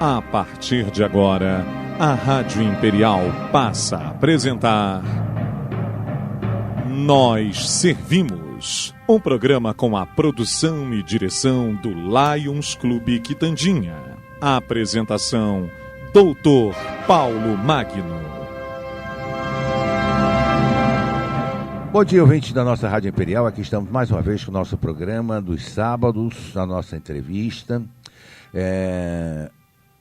A partir de agora, a Rádio Imperial passa a apresentar Nós Servimos, um programa com a produção e direção do Lions Clube Quitandinha. A apresentação, Dr. Paulo Magno. Bom dia, ouvintes da nossa Rádio Imperial. Aqui estamos mais uma vez com o nosso programa dos sábados, a nossa entrevista.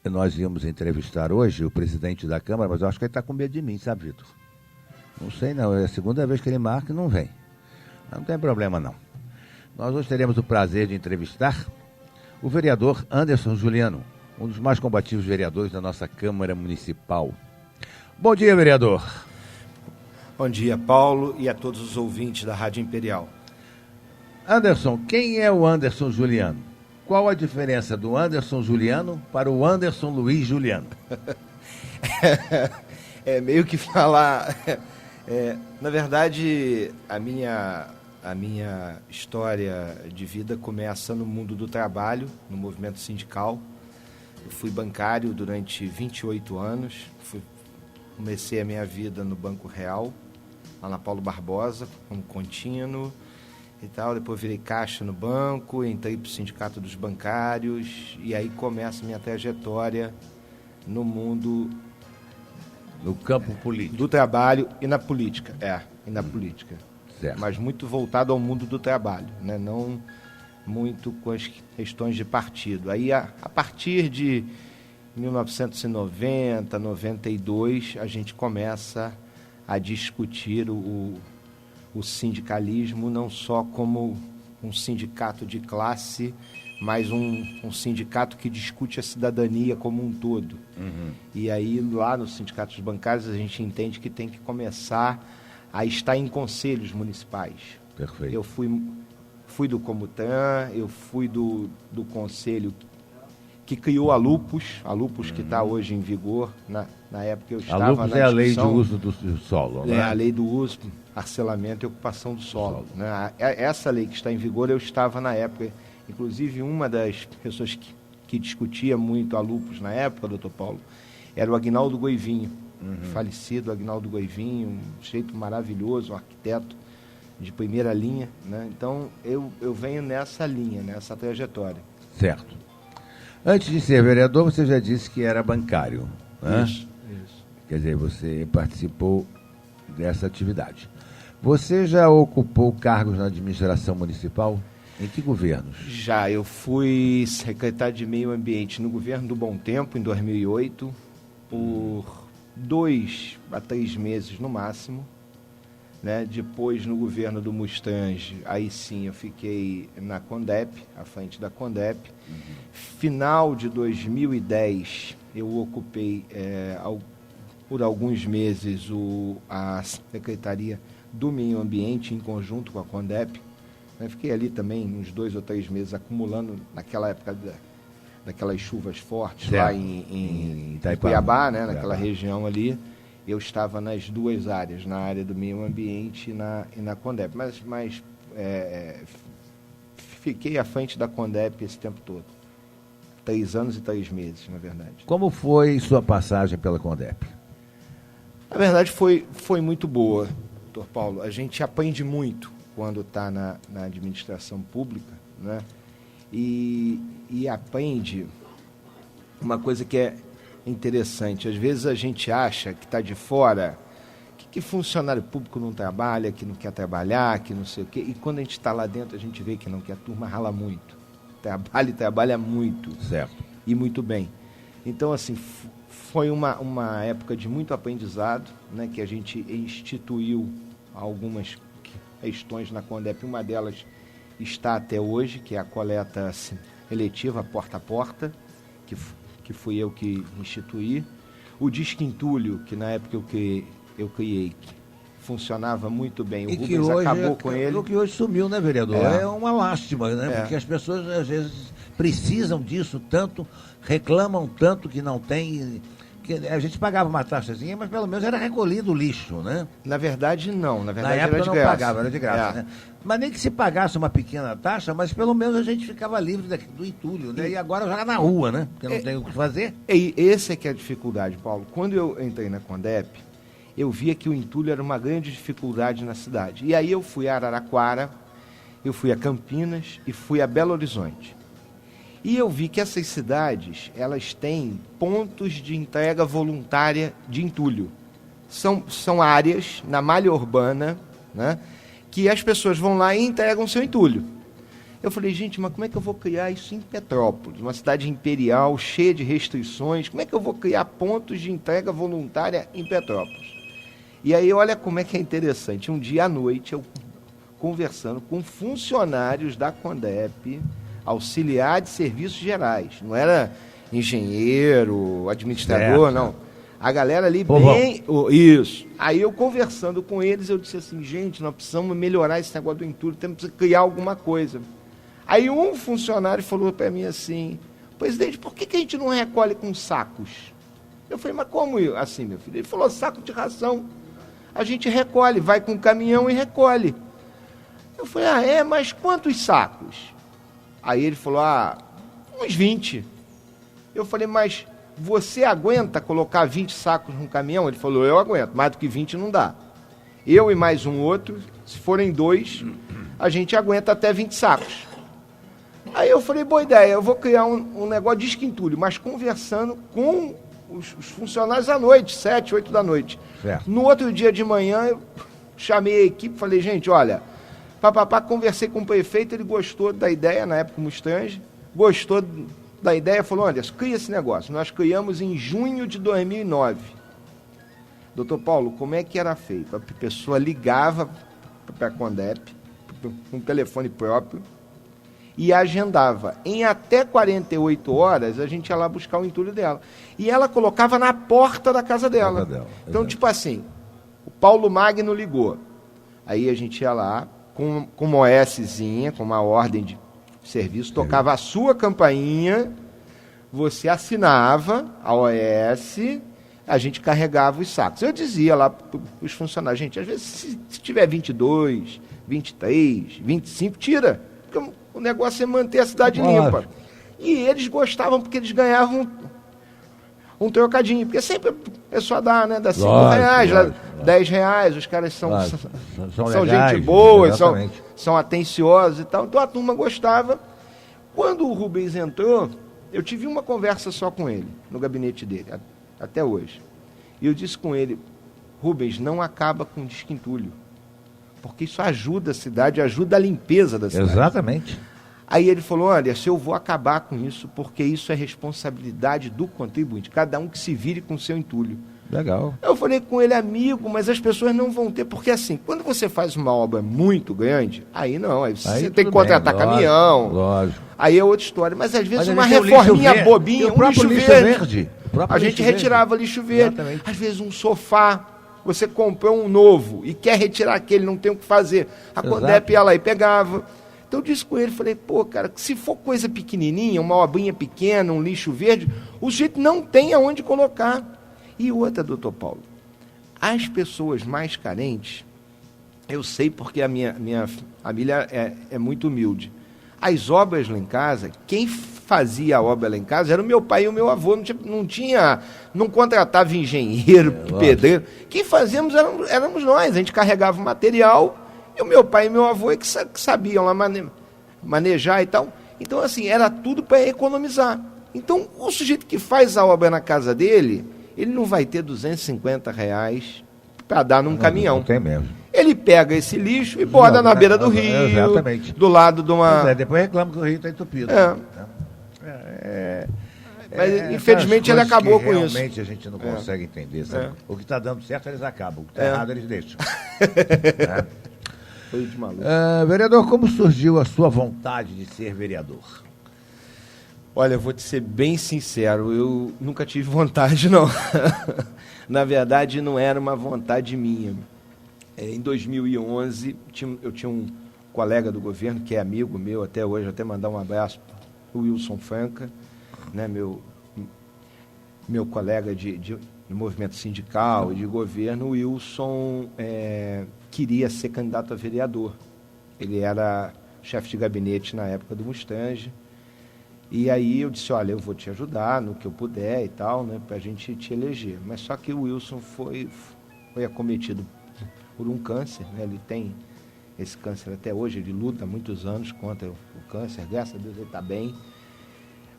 Nós íamos entrevistar hoje o presidente da Câmara, mas eu acho que ele está com medo de mim, sabe, Vitor? Não sei não, é a segunda vez que ele marca e não vem. Mas não tem problema não. Nós hoje teremos o prazer de entrevistar o vereador Anderson Juliano, um dos mais combativos vereadores da nossa Câmara Municipal. Bom dia, vereador. Bom dia, Paulo, e a todos os ouvintes da Rádio Imperial. Anderson, quem é o Anderson Juliano? Qual a diferença do Anderson Juliano para o Anderson Luiz Juliano? É meio que falar... na verdade, a minha história de vida começa no mundo do trabalho, no movimento sindical. Eu fui bancário durante 28 anos. Comecei a minha vida no Banco Real, lá na Paulo Barbosa, como contínuo e tal. Depois virei caixa no banco, entrei para o Sindicato dos Bancários e aí começa a minha trajetória no mundo... No campo político. Do trabalho e na política, política. Certo. Mas muito voltado ao mundo do trabalho, né? Não muito com as questões de partido. Aí, a partir de 1990, 92, a gente começa a discutir o sindicalismo não só como um sindicato de classe, mas um sindicato que discute a cidadania como um todo. Uhum. E aí, lá nos sindicatos bancários, a gente entende que tem que começar a estar em conselhos municipais. Perfeito. Eu fui do Comutran, eu fui do conselho que criou a Lupus que está hoje em vigor. Na época eu estava... A Lupus é a lei de uso do solo, né? É a lei do uso, parcelamento e ocupação do solo. Né? Essa lei que está em vigor, eu estava na época. Inclusive, uma das pessoas que discutia muito a Lupus na época, doutor Paulo, era o Aguinaldo Goivinho, falecido Aguinaldo Goivinho, um jeito maravilhoso, um arquiteto de primeira linha. Né? Então, eu venho nessa linha, nessa trajetória. Certo. Antes de ser vereador, você já disse que era bancário. Né? Isso. Quer dizer, você participou dessa atividade. Você já ocupou cargos na administração municipal? Em que governos? Já, eu fui secretário de Meio Ambiente no governo do Bom Tempo, em 2008, por 2 a 3 meses no máximo. Né? Depois, no governo do Mustang, aí sim eu fiquei na Condep, à frente da Condep. Final de 2010, eu ocupei por alguns meses a Secretaria do Meio Ambiente, em conjunto com a Condep. Fiquei ali também uns 2 ou 3 meses acumulando, naquela época daquelas chuvas fortes, certo, lá em Cuiabá, né, naquela região ali. Eu estava nas duas áreas, na área do meio ambiente e na Condep. Mas fiquei à frente da Condep esse tempo todo. 3 anos e 3 meses, na verdade. Como foi sua passagem pela Condep? Na verdade, foi muito boa, doutor Paulo. A gente aprende muito quando está na administração pública, né? E aprende uma coisa que é interessante. Às vezes a gente acha que está de fora, que funcionário público não trabalha, que não quer trabalhar, que não sei o quê. E quando a gente está lá dentro, a gente vê que não, que a turma rala muito. Trabalha muito. Certo. E muito bem. Então, assim, foi uma época de muito aprendizado, né, que a gente instituiu algumas questões na Condep. Uma delas está até hoje, que é a coleta seletiva porta a porta, que fui eu que instituí. O disque entulho, que na época eu criei, que funcionava muito bem. O Rubens acabou com ele. O que hoje sumiu, né, vereador? É uma lástima, né? Porque as pessoas, às vezes, precisam disso tanto, reclamam tanto que não tem A gente pagava uma taxazinha, mas pelo menos era recolhido o lixo, né? Na verdade, não. Na verdade, Na época era de não graça. pagava, era de graça, né? Mas nem que se pagasse uma pequena taxa, mas pelo menos a gente ficava livre do entulho, né? E agora joga na rua, né? Porque não tem o que fazer. E esse é que é a dificuldade, Paulo. Quando eu entrei na Condep, eu via que o entulho era uma grande dificuldade na cidade. E aí eu fui a Araraquara, eu fui a Campinas e fui a Belo Horizonte. E eu vi que essas cidades, elas têm pontos de entrega voluntária de entulho. São áreas na malha urbana, né, que as pessoas vão lá e entregam seu entulho. Eu falei, gente, mas como é que eu vou criar isso em Petrópolis? Uma cidade imperial, cheia de restrições. Como é que eu vou criar pontos de entrega voluntária em Petrópolis? E aí, olha como é que é interessante. Um dia à noite, eu conversando com funcionários da Condep, auxiliar de serviços gerais. Não era engenheiro, administrador, certo, não. A galera ali bem... Isso. Aí eu conversando com eles, eu disse assim, gente, nós precisamos melhorar esse negócio do entulho, temos que criar alguma coisa. Aí um funcionário falou para mim assim, presidente, por que a gente não recolhe com sacos? Eu falei, mas como assim, meu filho? Ele falou, saco de ração. A gente recolhe, vai com o caminhão e recolhe. Eu falei, mas quantos sacos? Aí ele falou, uns 20. Eu falei, mas você aguenta colocar 20 sacos num caminhão? Ele falou, eu aguento, mais do que 20 não dá. Eu e mais um outro, se forem 2, a gente aguenta até 20 sacos. Aí eu falei, boa ideia, eu vou criar um negócio de esquentulho, mas conversando com os funcionários à noite, 7, 8 da noite. Certo. No outro dia de manhã, eu chamei a equipe, falei, gente, olha, conversei com o prefeito, ele gostou da ideia, na época o Mustang, gostou da ideia, falou, olha, cria esse negócio. Nós criamos em junho de 2009. Doutor Paulo, como é que era feito? A pessoa ligava para a Condep, com um telefone próprio, e agendava. Em até 48 horas, a gente ia lá buscar o entulho dela. E ela colocava na porta da casa dela. Então, tipo assim, o Paulo Magno ligou. Aí a gente ia lá, com uma OSzinha, com uma ordem de serviço, tocava a sua campainha, você assinava a OS, a gente carregava os sacos. Eu dizia lá para os funcionários, gente, às vezes se tiver 22, 23, 25, tira. Porque o negócio é manter a cidade limpa. E eles gostavam porque eles ganhavam um trocadinho. Porque sempre a pessoa dá, né? Dá R$5, R$10, os caras são legais, gente boa, são atenciosos e tal. Então a turma gostava. Quando o Rubens entrou, eu tive uma conversa só com ele, no gabinete dele, até hoje. E eu disse com ele, Rubens, não acaba com desquentulho. Porque isso ajuda a cidade, ajuda a limpeza da cidade. Exatamente. Aí ele falou, olha, se eu vou acabar com isso, porque isso é responsabilidade do contribuinte, cada um que se vire com o seu entulho. Legal. Eu falei com ele, amigo, mas as pessoas não vão ter, porque assim, quando você faz uma obra muito grande, aí não, aí você tem que contratar caminhão. Lógico. Aí é outra história, mas às vezes uma reforminha bobinha, um lixo verde. A gente retirava lixo verde. Exatamente. Às vezes um sofá. Você comprou um novo e quer retirar aquele, não tem o que fazer. A Condep ia lá e pegava. Então eu disse com ele, falei, pô, cara, se for coisa pequenininha, uma obrinha pequena, um lixo verde, o sujeito não tem aonde colocar. E outra, doutor Paulo, as pessoas mais carentes, eu sei porque a minha família é muito humilde. As obras lá em casa, quem fazia a obra lá em casa era o meu pai e o meu avô, não contratava engenheiro, pedreiro. Quem fazíamos éramos nós, a gente carregava o material e o meu pai e meu avô é que sabiam lá manejar e tal. Então, assim, era tudo para economizar. Então, o sujeito que faz a obra na casa dele, ele não vai ter R$250 para dar num caminhão. Não tem mesmo. Ele pega esse lixo e bota na beira do rio, exatamente, do lado de uma... depois reclama que o rio está entupido. Mas, infelizmente, ele acabou com isso. Realmente a gente não consegue entender. Sabe? O que está dando certo, eles acabam. O que está errado, eles deixam. Foi de maluco. Vereador, como surgiu a sua vontade de ser vereador? Olha, eu vou te ser bem sincero, eu nunca tive vontade, não. Na verdade, não era uma vontade minha. Em 2011, eu tinha um colega do governo, que é amigo meu até hoje, até mandar um abraço, o Wilson Franca, né, meu colega de movimento sindical e de governo, o Wilson queria ser candidato a vereador. Ele era chefe de gabinete na época do Mustang. E aí eu disse, olha, eu vou te ajudar no que eu puder e tal, né, para a gente te eleger. Mas só que o Wilson foi acometido por um câncer, né? Ele tem esse câncer até hoje, ele luta há muitos anos contra o câncer, graças a Deus ele está bem.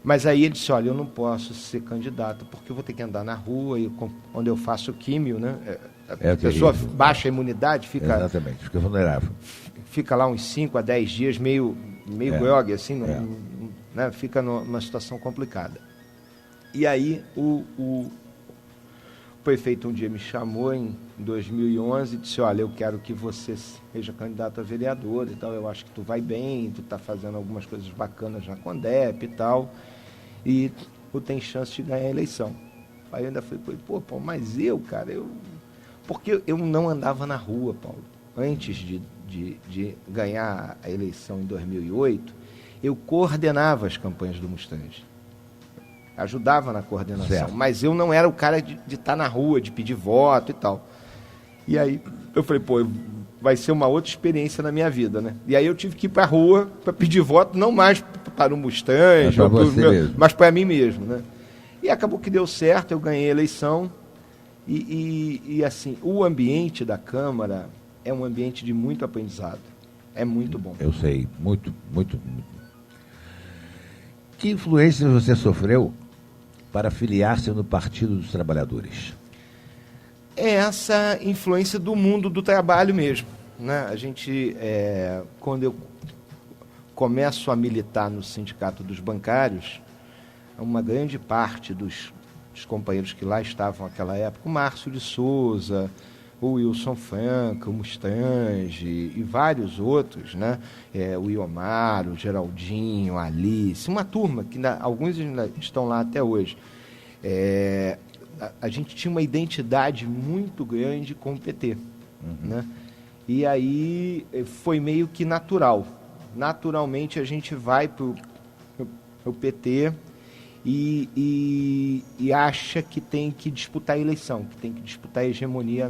Mas aí ele disse, olha, eu não posso ser candidato, porque eu vou ter que andar na rua, onde eu faço químio, né? A pessoa baixa a imunidade, fica... Exatamente, fica vulnerável. Fica lá uns 5 a 10 dias, meio grogue, assim, né? Fica numa situação complicada. E aí o prefeito um dia me chamou em 2011 e disse, olha, eu quero que você seja candidato a vereador e tal, eu acho que tu vai bem, tu está fazendo algumas coisas bacanas na Condep e tal, e tu tem chance de ganhar a eleição. Aí eu ainda falei, pô, Paulo, mas cara, porque eu não andava na rua, Paulo. Antes de ganhar a eleição em 2008, eu coordenava as campanhas do Mustang. Ajudava na coordenação, certo. Mas eu não era o cara de estar na rua, de pedir voto e tal. E aí eu falei, pô, vai ser uma outra experiência na minha vida, né? E aí eu tive que ir para a rua para pedir voto, não mais para o Mustang, mas para mim mesmo, né? E acabou que deu certo, eu ganhei a eleição. E assim, o ambiente da Câmara é um ambiente de muito aprendizado. É muito bom. Eu sei, muito, muito, muito. Que influência você sofreu para filiar-se no Partido dos Trabalhadores? É essa influência do mundo do trabalho mesmo, né? A gente, quando eu começo a militar no Sindicato dos Bancários, uma grande parte dos companheiros que lá estavam naquela época, o Márcio de Souza, o Wilson Franca, o Mustang e vários outros, né? O Iomar, o Geraldinho, a Alice, uma turma que alguns ainda estão lá até hoje. A gente tinha uma identidade muito grande com o PT. Né? E aí foi meio que natural. Naturalmente a gente vai para o PT e acha que tem que disputar a eleição, que tem que disputar a hegemonia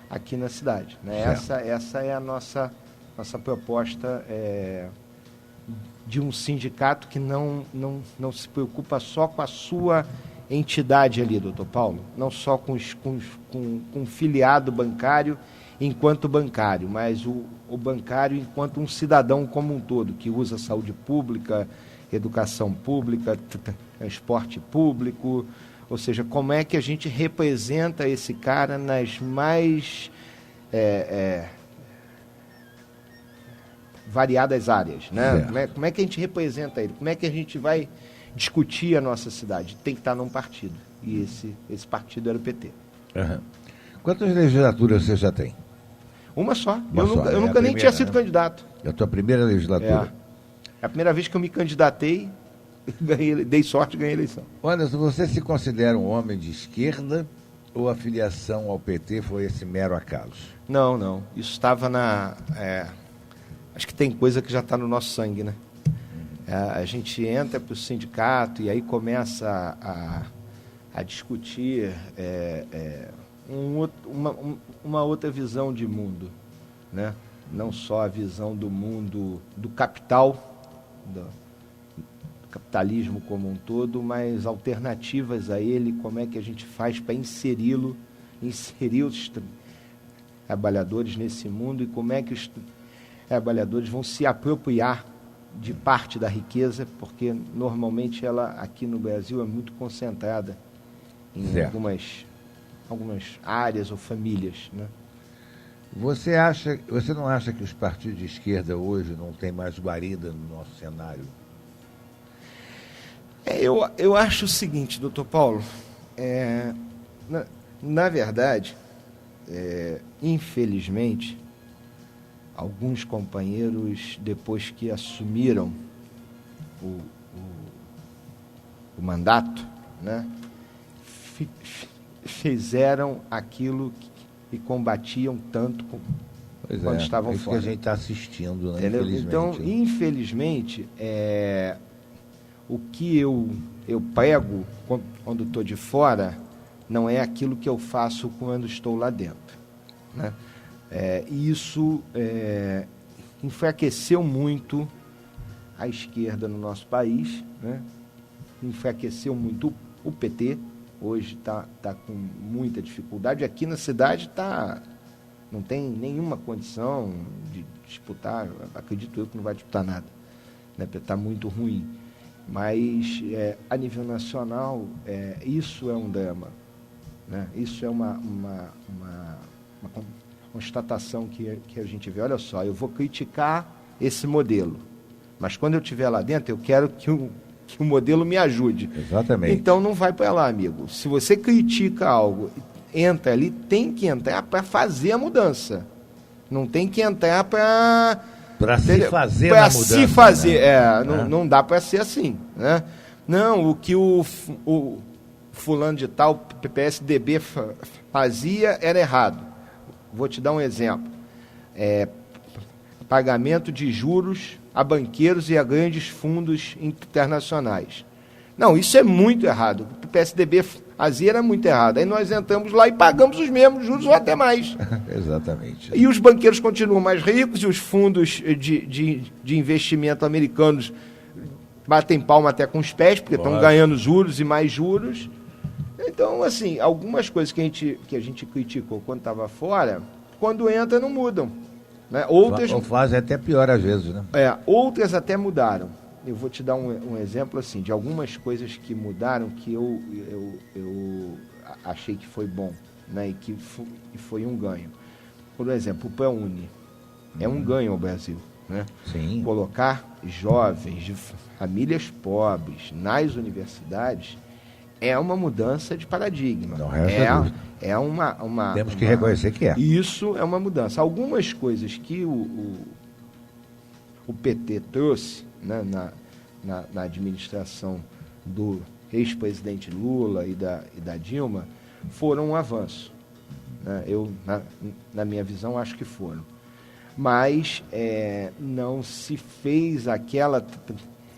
aqui na cidade. Né? Essa é a nossa proposta de um sindicato que não se preocupa só com a sua entidade ali, doutor Paulo, não só com o filiado bancário enquanto bancário, mas o bancário enquanto um cidadão como um todo, que usa saúde pública, educação pública, transporte público, ou seja, como é que a gente representa esse cara nas mais variadas áreas, né? Como é que a gente representa ele? Como é que a gente vai discutir a nossa cidade? Tem que estar num partido. E esse partido era o PT. Uhum. Quantas legislaturas você já tem? Uma só. Eu nunca nem tinha sido candidato. É a tua primeira legislatura? É a primeira vez que eu me candidatei, dei sorte e ganhei a eleição. Olha, você se considera um homem de esquerda ou a filiação ao PT foi esse mero acaso? Não. Isso estava acho que tem coisa que já está no nosso sangue, né? A gente entra para o sindicato e aí começa a discutir uma outra visão de mundo, né? Não só a visão do mundo do capital, do capitalismo como um todo, mas alternativas a ele, como é que a gente faz para inserir os trabalhadores nesse mundo e como é que os trabalhadores vão se apropriar de parte da riqueza, porque normalmente ela aqui no Brasil é muito concentrada em algumas áreas ou famílias, né? Você não acha que os partidos de esquerda hoje não têm mais guarida no nosso cenário? Eu acho o seguinte, doutor Paulo, na verdade, infelizmente, alguns companheiros, depois que assumiram o mandato, né, fizeram aquilo que combatiam tanto quando estavam fora. Isso que a gente está assistindo, né? Infelizmente. Então, infelizmente, o que eu prego quando estou de fora não é aquilo que eu faço quando estou lá dentro, né? E isso enfraqueceu muito a esquerda no nosso país, né? Enfraqueceu muito o PT, hoje está com muita dificuldade. Aqui na cidade não tem nenhuma condição de disputar, acredito eu que não vai disputar nada, né? Está muito ruim. Mas, a nível nacional, isso é um drama, né? Isso é uma constatação que a gente vê. Olha só, eu vou criticar esse modelo, mas quando eu estiver lá dentro, eu quero que o modelo me ajude. Exatamente. Então não vai para lá, amigo. Se você critica algo, entra ali, tem que entrar para fazer a mudança. Não tem que entrar para se fazer para a mudança. Se fazer, né? Não dá para ser assim, né? Não, o que o fulano de tal, PSDB fazia era errado. Vou te dar um exemplo. Pagamento de juros a banqueiros e a grandes fundos internacionais. Não, isso é muito errado. O PSDB fazia era muito errado. Aí nós entramos lá e pagamos os mesmos juros ou até mais. Exatamente. E os banqueiros continuam mais ricos e os fundos de investimento americanos batem palma até com os pés, porque estão ganhando juros e mais juros. Então, assim, algumas coisas que a gente criticou quando estava fora, quando entra não mudam, né? Outras, ou fazem até pior às vezes, né? Outras até mudaram. Eu vou te dar um exemplo assim, de algumas coisas que mudaram que eu achei que foi bom, né? E que foi um ganho. Por exemplo, o ProUni é um ganho ao Brasil, né? Sim. Colocar jovens de famílias pobres nas universidades é uma mudança de paradigma. Não resta dúvida. Temos que reconhecer que é. Isso é uma mudança. Algumas coisas que o PT trouxe, né, na administração do ex-presidente Lula e da Dilma foram um avanço, né? Eu, na minha visão, acho que foram. Mas não se fez aquela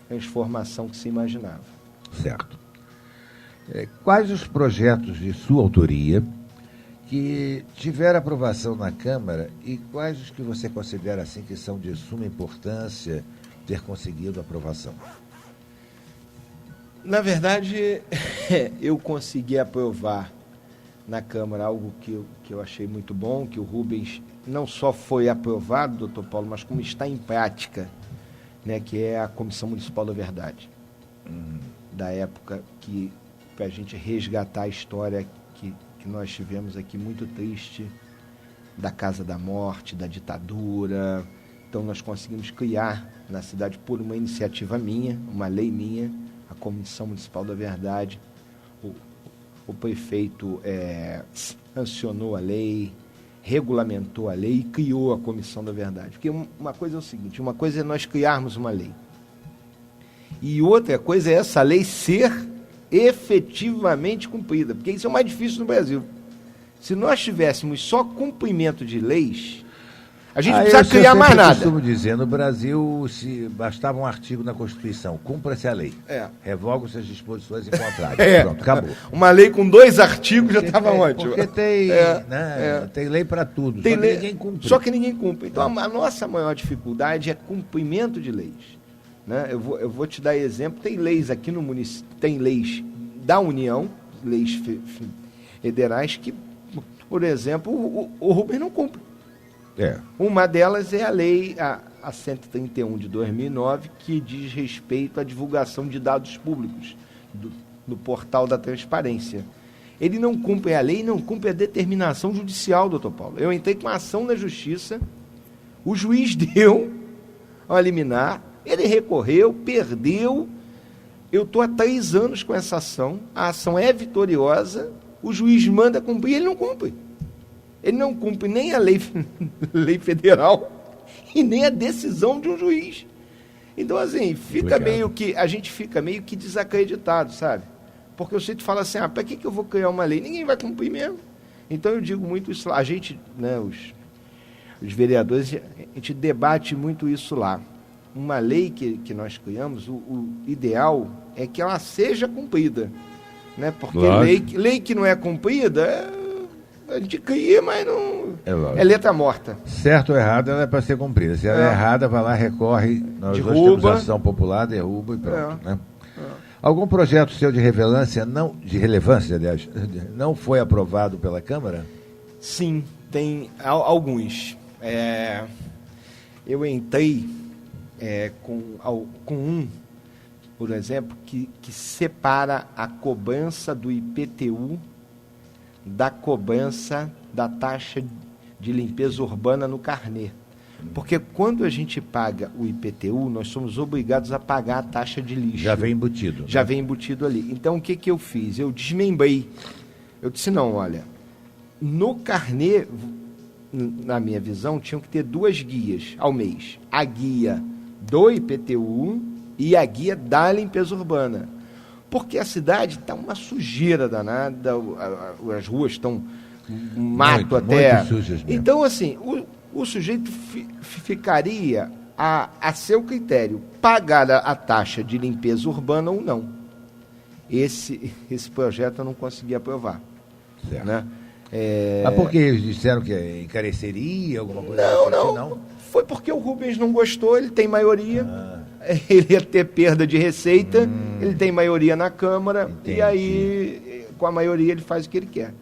transformação que se imaginava. Certo. Quais os projetos de sua autoria que tiveram aprovação na Câmara e quais os que você considera assim que são de suma importância ter conseguido aprovação? Na verdade, eu consegui aprovar na Câmara algo que eu achei muito bom, que o Rubens não só foi aprovado, doutor Paulo, mas como está em prática, né, que é a Comissão Municipal da Verdade. Da época que, para a gente resgatar a história que nós tivemos aqui, muito triste, da Casa da Morte, da ditadura. Então nós conseguimos criar na cidade, por uma iniciativa minha, uma lei minha, a Comissão Municipal da Verdade. O prefeito sancionou a lei, regulamentou a lei e criou a Comissão da Verdade. Porque uma coisa é o seguinte, uma coisa é nós criarmos uma lei, e outra coisa é essa lei ser efetivamente cumprida, porque isso é o mais difícil no Brasil. Se nós tivéssemos só cumprimento de leis, a gente não precisa criar mais nada. Eu costumo dizer, no Brasil, se bastava um artigo na Constituição, cumpra-se a lei, revoga-se as disposições em contrário, pronto, acabou. Uma lei com 2 artigos já estava ótimo. Porque tem lei para tudo, ninguém cumpre. Só que ninguém cumpre. Então, a nossa maior dificuldade é cumprimento de leis. Né? Eu vou te dar exemplo, tem leis aqui no município, tem leis da União, leis federais que, por exemplo, o Rubens não cumpre. Uma delas é a lei, a 131 de 2009, que diz respeito à divulgação de dados públicos do portal da transparência. Ele não cumpre a lei, não cumpre a determinação judicial, doutor Paulo. Eu entrei com uma ação na justiça, o juiz deu uma liminar, ele recorreu, perdeu. Eu estou há 3 anos com essa ação, a ação é vitoriosa, o juiz manda cumprir, ele não cumpre. Ele não cumpre nem a lei federal e nem a decisão de um juiz. Então, assim, a gente fica meio que desacreditado, sabe? Porque você fala assim, para que eu vou criar uma lei? Ninguém vai cumprir mesmo. Então, eu digo muito isso lá. A gente, né, os vereadores, a gente debate muito isso lá. uma lei que nós criamos, o ideal é que ela seja cumprida, né? Porque lei que não é cumprida, a gente cria, mas não é letra morta. Certo ou errado, ela é para ser cumprida. Se ela é errada, vai lá, recorre, nós dois temos ação popular, derruba e pronto, né? Algum projeto seu de relevância, aliás, não foi aprovado pela Câmara? Sim, tem alguns. Eu entrei com um, por exemplo, que separa a cobrança do IPTU da cobrança da taxa de limpeza urbana no carnê. Porque quando a gente paga o IPTU, nós somos obrigados a pagar a taxa de lixo. Já vem embutido. Já vem embutido ali. Então, o que eu fiz? Eu desmembrei. Eu disse, não, olha, no carnê, na minha visão, tinham que ter 2 guias ao mês. A guia do IPTU e a guia da limpeza urbana. Porque a cidade está uma sujeira danada, as ruas estão um mato até. Muito sujas mesmo. Então, assim, o sujeito ficaria a seu critério pagar a taxa de limpeza urbana ou não. Esse projeto eu não consegui aprovar. Certo. Né? Mas por que eles disseram que encareceria alguma coisa? Não. Foi porque o Rubens não gostou, ele tem maioria. Ele ia ter perda de receita, ele tem maioria na Câmara, entendi. E aí, com a maioria, ele faz o que ele quer.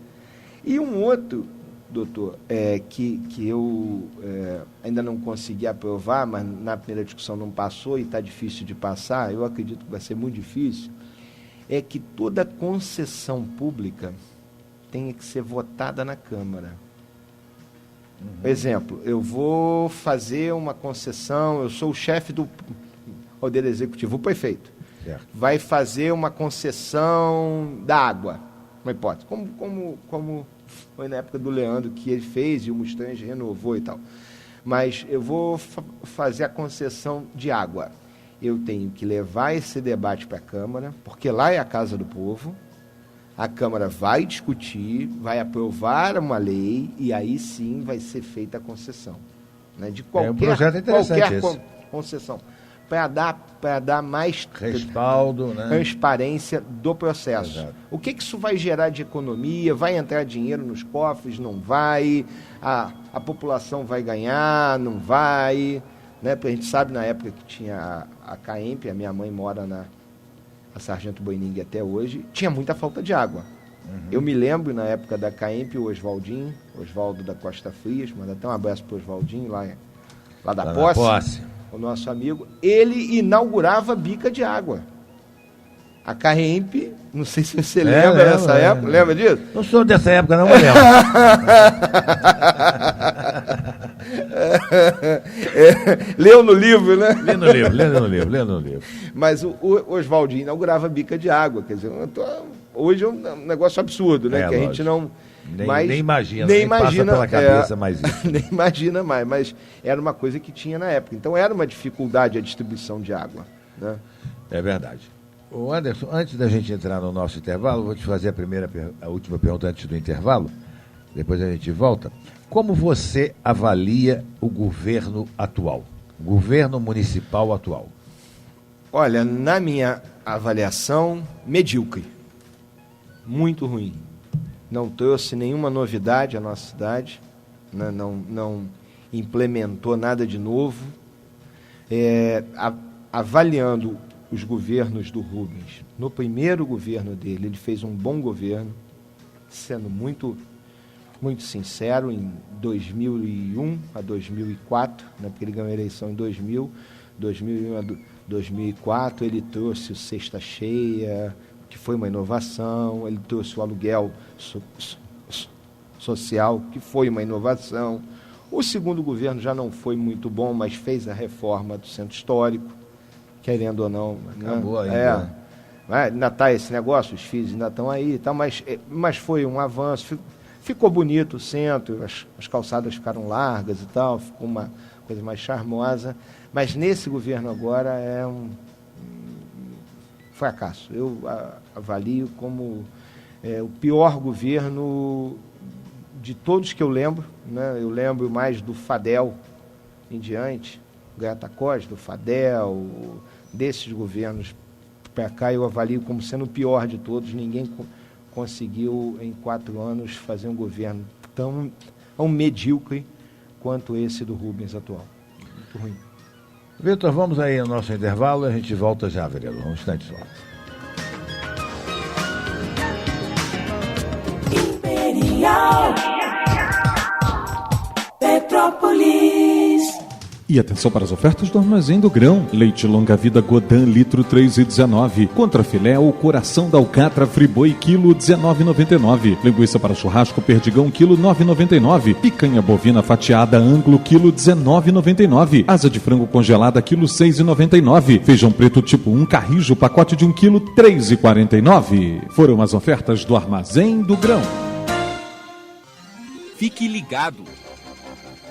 E um outro, doutor, que eu ainda não consegui aprovar, mas na primeira discussão não passou e está difícil de passar, eu acredito que vai ser muito difícil, é que toda concessão pública tenha que ser votada na Câmara. Exemplo, eu vou fazer uma concessão, eu sou o chefe do Poder Executivo, o prefeito, certo, vai fazer uma concessão da água, uma hipótese, como foi na época do Leandro que ele fez e o Mustang renovou e tal. Mas eu vou fazer a concessão de água. Eu tenho que levar esse debate para a Câmara, porque lá é a casa do povo, a Câmara vai discutir, vai aprovar uma lei e aí sim vai ser feita a concessão. Né, de um projeto interessante concessão. Para dar mais respaldo, né? Transparência do processo. Exato. O que isso vai gerar de economia? Vai entrar dinheiro nos cofres? Não vai? A população vai ganhar? Não vai? Né? Porque a gente sabe, na época que tinha a CAEMP, a minha mãe mora na Sargento Boining até hoje, tinha muita falta de água. Eu me lembro, na época da CAEMP, o Oswaldo da Costa Frias, manda até um abraço para o Oswaldinho, lá da Posse. O nosso amigo, ele inaugurava bica de água. A CAEMP, não sei se você lembra dessa época, lembra disso? Não sou dessa época, não, mas lembro. Leu no livro, né? Lendo no livro. Mas o Oswaldinho inaugurava bica de água, quer dizer, hoje é um negócio absurdo, né? Que a gente não... Nem imagina passa pela cabeça mais isso. Nem imagina mais, mas era uma coisa que tinha na época. Então era uma dificuldade a distribuição de água. Né? É verdade. Ô Anderson, antes da gente entrar no nosso intervalo, vou te fazer a última pergunta antes do intervalo, depois a gente volta. Como você avalia o governo atual, o governo municipal atual? Olha, na minha avaliação, medíocre. Muito ruim. Não trouxe nenhuma novidade à nossa cidade, né? Não implementou nada de novo. Avaliando os governos do Rubens, no primeiro governo dele, ele fez um bom governo, sendo muito, muito sincero, em 2001 a 2004, né? Porque ele ganhou a eleição em 2000, 2001 a 2004, ele trouxe o Sexta Cheia, que foi uma inovação, ele trouxe o aluguel social, que foi uma inovação. O segundo governo já não foi muito bom, mas fez a reforma do centro histórico, querendo ou não. Acabou ainda. Ainda está esse negócio, os filhos ainda estão aí, tá, mas foi um avanço, ficou bonito o centro, as calçadas ficaram largas e tal, ficou uma coisa mais charmosa, mas nesse governo agora é um fracasso. Eu avalio como o pior governo de todos que eu lembro, né? Eu lembro mais do Fadel em diante, Grata Costa, do Fadel, desses governos para cá, eu avalio como sendo o pior de todos. Ninguém conseguiu, em 4 anos, fazer um governo tão medíocre quanto esse do Rubens atual. Muito ruim. Vitor, vamos aí ao nosso intervalo e a gente volta já, vereador. Um instante só. Imperial Petrópolis. E atenção para as ofertas do Armazém do Grão. Leite longa vida Godin, litro 3,19. Contra filé ou coração da alcatra Friboi, quilo 19,99. Linguiça para churrasco Perdigão, quilo 9,99. Picanha bovina fatiada Anglo, quilo 19,99. Asa de frango congelada, quilo 6,99. Feijão preto tipo 1 Carrijo, pacote de 1 quilo, 3,49. Foram as ofertas do Armazém do Grão. Fique ligado.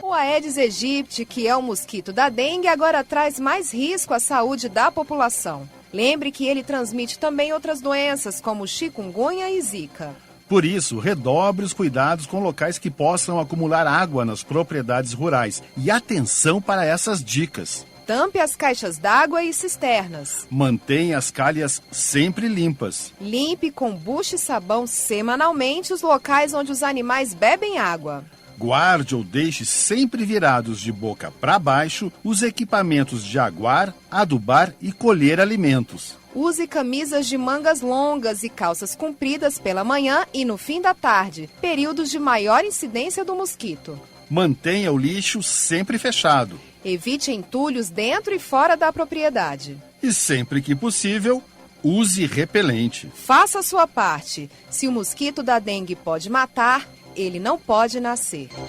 O Aedes aegypti, que é o mosquito da dengue, agora traz mais risco à saúde da população. Lembre que ele transmite também outras doenças, como chikungunya e zika. Por isso, redobre os cuidados com locais que possam acumular água nas propriedades rurais. E atenção para essas dicas. Tampe as caixas d'água e cisternas. Mantenha as calhas sempre limpas. Limpe com bucha e sabão semanalmente os locais onde os animais bebem água. Guarde ou deixe sempre virados de boca para baixo os equipamentos de aguar, adubar e colher alimentos. Use camisas de mangas longas e calças compridas pela manhã e no fim da tarde, períodos de maior incidência do mosquito. Mantenha o lixo sempre fechado. Evite entulhos dentro e fora da propriedade. E sempre que possível, use repelente. Faça a sua parte. Se o mosquito da dengue pode matar, ele não pode nascer. Todo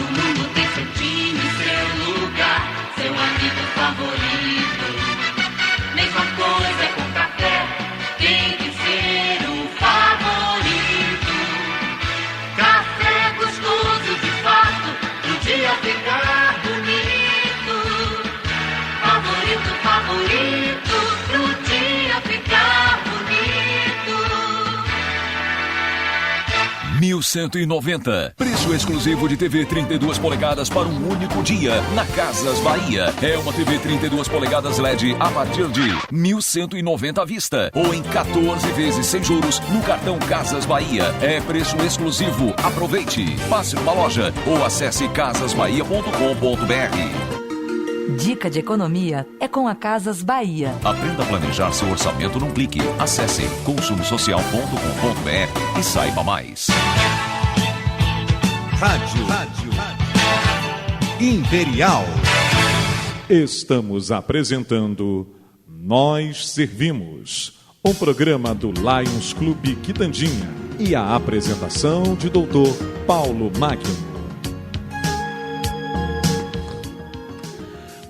mundo tem seu time, seu lugar, seu amigo favorito. Mesma coisa é com café, tem que ser o favorito. Café gostoso de fato, pro dia ficar bonito. Favorito, favorito, pro dia ficar bonito. 1190. Preço exclusivo de TV 32 polegadas para um único dia na Casas Bahia. É uma TV 32 polegadas LED a partir de 1.190 à vista ou em 14 vezes sem juros no cartão Casas Bahia. É preço exclusivo. Aproveite. Passe numa loja ou acesse casasbahia.com.br. Dica de economia é com a Casas Bahia. Aprenda a planejar seu orçamento num clique. Acesse consumosocial.com.br e saiba mais. Rádio Imperial. Estamos apresentando Nós Servimos, um programa do Lions Clube Quitandinha e a apresentação de Dr. Paulo Magno.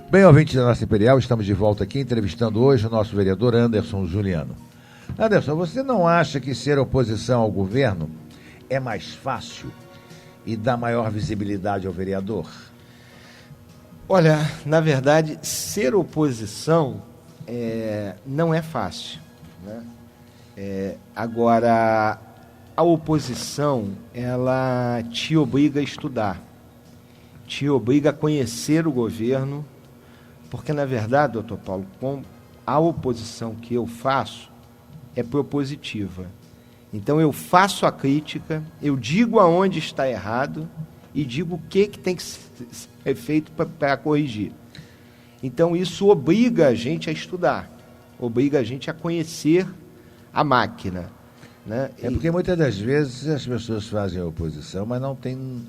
Bem, ouvintes da nossa Imperial, estamos de volta aqui entrevistando hoje o nosso vereador Anderson Juliano. Anderson, você não acha que ser oposição ao governo é mais fácil e dá maior visibilidade ao vereador? Olha, na verdade, ser oposição não é fácil, né? Agora, a oposição, ela te obriga a estudar, te obriga a conhecer o governo, porque, na verdade, doutor Paulo, a oposição que eu faço é propositiva. Então, eu faço a crítica, eu digo aonde está errado e digo o que tem que ser feito para corrigir. Então, isso obriga a gente a estudar, obriga a gente a conhecer a máquina, né? É porque muitas das vezes as pessoas fazem oposição, mas não tem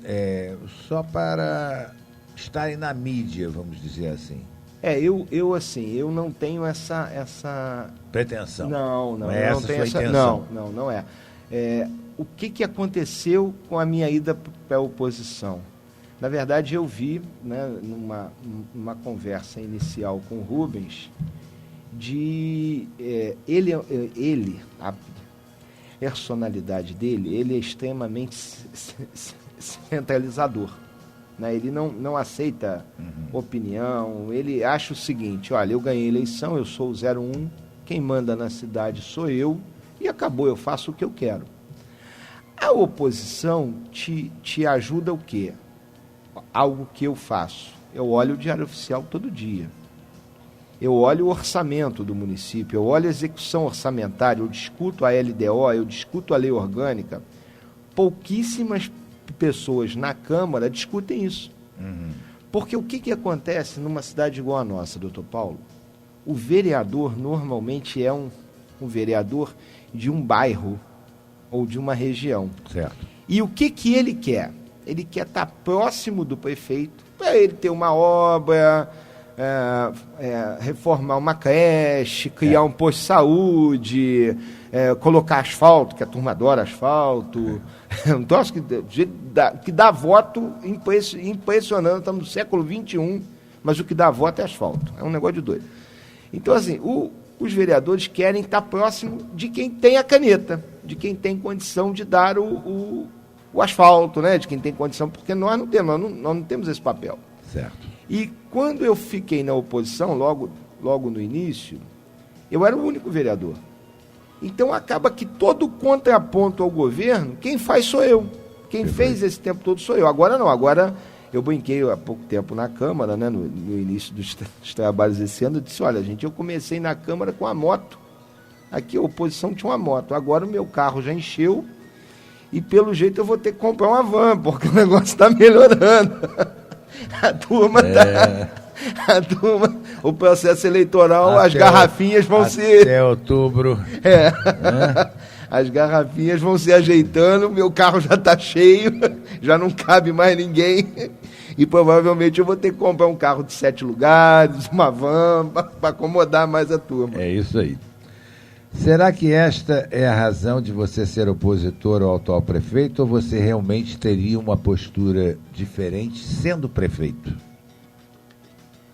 só para estarem na mídia, vamos dizer assim. Eu não tenho essa pretensão. Não é essa tenho sua intenção. Não é. O que aconteceu com a minha ida para a oposição? Na verdade, eu vi, né, numa conversa inicial com o Rubens, a personalidade dele, ele é extremamente centralizador. Né? Ele não aceita opinião, ele acha o seguinte: olha, eu ganhei a eleição, eu sou o 01, quem manda na cidade sou eu, e acabou, eu faço o que eu quero. A oposição te ajuda o quê? algo que eu faço. Eu olho o Diário Oficial todo dia. Eu olho o orçamento do município, eu olho a execução orçamentária, eu discuto a LDO, eu discuto a lei orgânica. Pouquíssimas pessoas na Câmara discutem isso. Porque o que acontece numa cidade igual a nossa, doutor Paulo? O vereador normalmente é um vereador de um bairro ou de uma região. Certo. E o que ele quer? Ele quer estar próximo do prefeito, para ele ter uma obra, reformar uma creche, criar um posto de saúde, colocar asfalto, que a turma adora asfalto. Um troço que dá voto impressionante. Estamos no século XXI, mas o que dá voto é asfalto. É um negócio de doido. Então, assim, os vereadores querem estar próximo de quem tem a caneta, de quem tem condição de dar o asfalto, né? De quem tem condição, porque nós não temos esse papel. Certo. E quando eu fiquei na oposição, logo no início, eu era o único vereador. Então acaba que todo contraponto ao governo, quem faz sou eu. Quem fez esse tempo todo sou eu. Agora não, agora eu brinquei há pouco tempo na Câmara, né, no início dos trabalhos desse ano, eu disse, olha, gente, eu comecei na Câmara com a moto. Aqui a oposição tinha uma moto. Agora o meu carro já encheu e pelo jeito eu vou ter que comprar uma van, porque o negócio está melhorando. A turma o processo eleitoral, as garrafinhas vão ser... Até outubro. As garrafinhas vão se ajeitando, meu carro já está cheio, já não cabe mais ninguém. E provavelmente eu vou ter que comprar um carro de 7 lugares, uma van, para acomodar mais a turma. É isso aí. Será que esta é a razão de você ser opositor ao atual prefeito ou você realmente teria uma postura diferente sendo prefeito?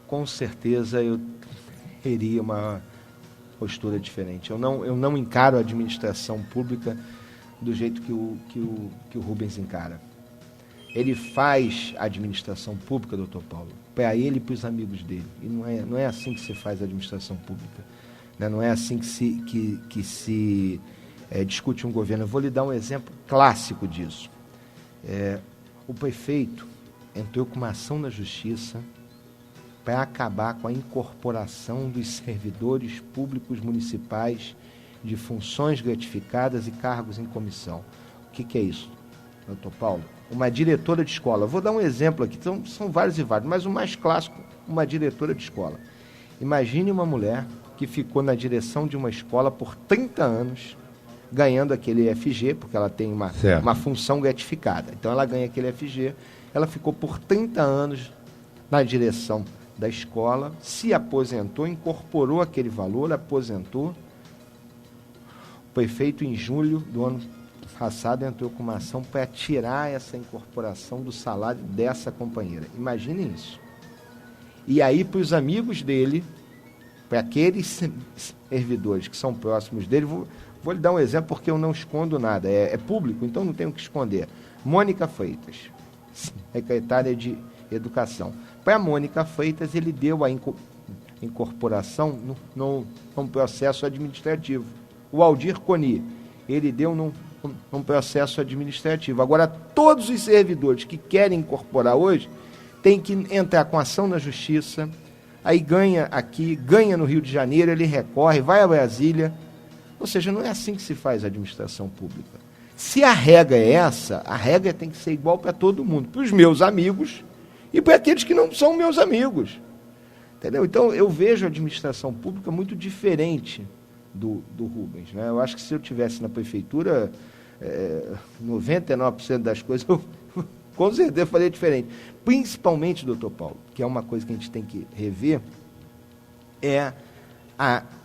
Com certeza eu teria uma postura diferente. Eu não encaro a administração pública do jeito que o Rubens encara. Ele faz a administração pública, doutor Paulo, para ele e para os amigos dele. E não é assim que se faz a administração pública. Não é assim que se discute um governo. Eu vou lhe dar um exemplo clássico disso. O prefeito entrou com uma ação na justiça para acabar com a incorporação dos servidores públicos municipais de funções gratificadas e cargos em comissão. O que é isso, doutor Paulo? Uma diretora de escola. Vou dar um exemplo aqui, são vários e vários, mas o mais clássico, uma diretora de escola. Imagine uma mulher que ficou na direção de uma escola por 30 anos, ganhando aquele FG, porque ela tem uma função gratificada. Então ela ganha aquele FG, ela ficou por 30 anos na direção da escola, se aposentou, incorporou aquele valor, aposentou. O prefeito, em julho do ano passado, entrou com uma ação para tirar essa incorporação do salário dessa companheira. Imaginem isso. E aí, para os amigos dele, para aqueles servidores que são próximos dele, vou lhe dar um exemplo porque eu não escondo nada, é público, então não tenho que esconder. Mônica Freitas, secretária de Educação. Para a Mônica Freitas, ele deu a incorporação num processo administrativo. O Aldir Coni, ele deu num processo administrativo. Agora, todos os servidores que querem incorporar hoje têm que entrar com ação na Justiça, aí ganha aqui, ganha no Rio de Janeiro, ele recorre, vai a Brasília. Ou seja, não é assim que se faz a administração pública. Se a regra é essa, a regra tem que ser igual para todo mundo, para os meus amigos e para aqueles que não são meus amigos. Entendeu? Então, eu vejo a administração pública muito diferente do Rubens. Né? Eu acho que se eu estivesse na prefeitura, 99% das coisas eu com certeza faria diferente. Principalmente, doutor Paulo, que é uma coisa que a gente tem que rever, é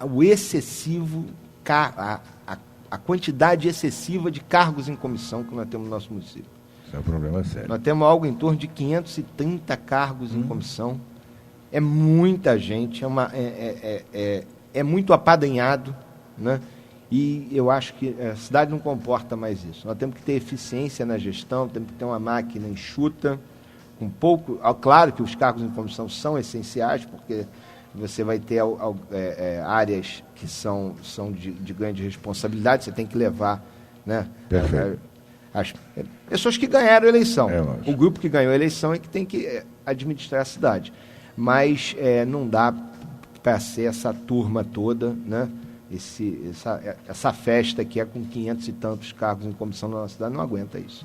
o excessivo, a quantidade excessiva de cargos em comissão que nós temos no nosso município. Isso é um problema sério. Nós temos algo em torno de 530 cargos em comissão. É muita gente, é muito apadanhado, né? E eu acho que a cidade não comporta mais isso. Nós temos que ter eficiência na gestão, temos que ter uma máquina enxuta, com pouco... Claro que os cargos em comissão são essenciais, porque você vai ter áreas que são de grande responsabilidade, você tem que levar, né, As pessoas que ganharam a eleição. lógico. O grupo que ganhou a eleição é que tem que administrar a cidade. Mas não dá para ser essa turma toda, né? Essa festa que é com 500 e tantos cargos em comissão na nossa cidade, não aguenta isso.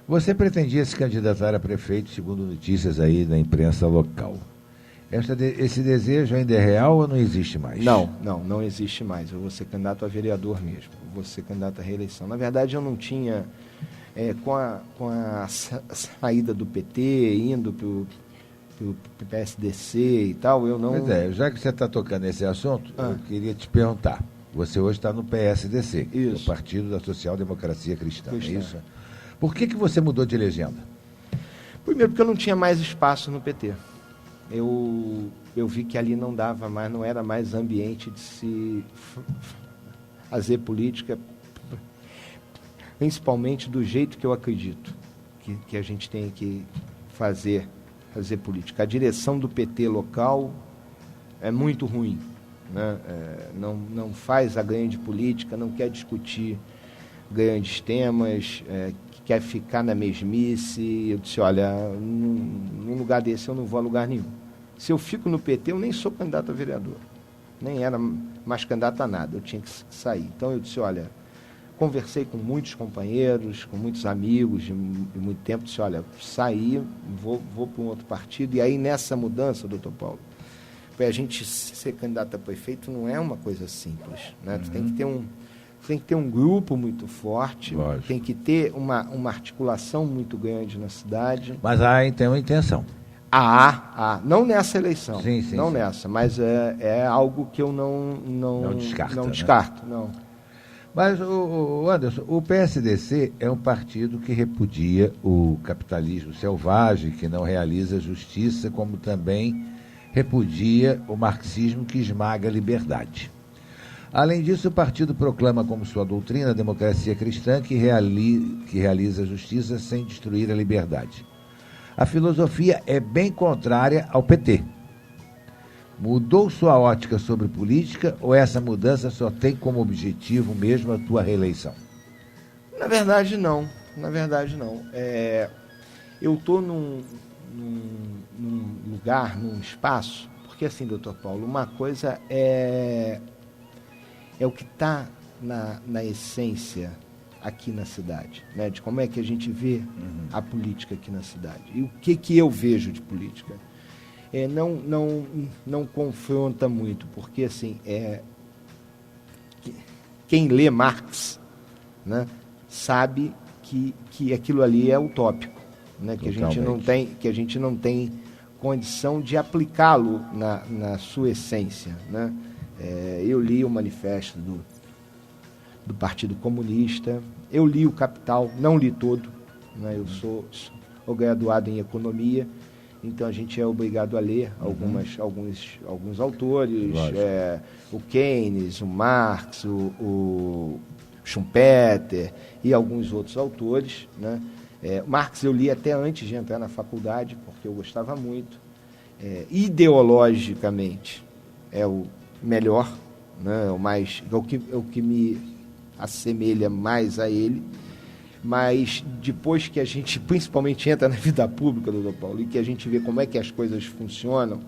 Você pretendia se candidatar a prefeito, segundo notícias aí da imprensa local. Esse desejo ainda é real ou não existe mais? Não existe mais. Eu vou ser candidato a vereador mesmo. Eu vou ser candidato à reeleição. Na verdade, eu não tinha, com a saída do PT, indo para o PSDC e tal, eu não... Pois é, já que você está tocando nesse assunto, eu queria te perguntar. Você hoje está no PSDC, Isso. o Partido da Social Democracia Cristã, é Cristã. isso? Por que você mudou de legenda? Primeiro, porque eu não tinha mais espaço no PT. Eu vi que ali não dava mais, não era mais ambiente de se fazer política, principalmente do jeito que eu acredito que a gente tem que fazer política. A direção do PT local é muito ruim, né? Não faz a grande política, não quer discutir grandes temas, quer ficar na mesmice. Eu disse, olha, num lugar desse eu não vou a lugar nenhum. Se eu fico no PT, eu nem sou candidato a vereador, nem era mais candidato a nada, eu tinha que sair. Então eu disse, olha, conversei com muitos companheiros, com muitos amigos de muito tempo, disse, olha, saí, vou para um outro partido. E aí nessa mudança, doutor Paulo, para a gente ser candidato a prefeito não é uma coisa simples, né? Tu tem que ter um grupo muito forte, Lógico. tem que ter uma articulação muito grande na cidade. Mas há então a intenção. Não nessa eleição, Sim, nessa, mas é algo que eu não descarto, não. Mas, o Anderson, o PSDC é um partido que repudia o capitalismo selvagem, que não realiza justiça, como também repudia o marxismo que esmaga a liberdade. Além disso, o partido proclama como sua doutrina a democracia cristã que realiza a justiça sem destruir a liberdade. A filosofia é bem contrária ao PT. Mudou sua ótica sobre política ou essa mudança só tem como objetivo mesmo a tua reeleição? Na verdade, não. Eu estou num lugar, num espaço, porque assim, doutor Paulo, uma coisa é o que está na essência aqui na cidade, né? De como é que a gente vê a política aqui na cidade. E o que eu vejo de política? Não confronta muito, porque assim, quem lê Marx, né, sabe que aquilo ali é utópico, né? Que a gente não tem condição de aplicá-lo na sua essência, né? Eu li o manifesto do Partido Comunista, eu li o Capital, não li todo, né? Eu sou graduado em Economia, então a gente é obrigado a ler alguns autores, o Keynes, o Marx, o Schumpeter e alguns outros autores, né? Marx eu li até antes de entrar na faculdade, porque eu gostava muito. Ideologicamente é o melhor, né? É o que me assemelha mais a ele, mas depois que a gente principalmente entra na vida pública, doutor Paulo, e que a gente vê como é que as coisas funcionam,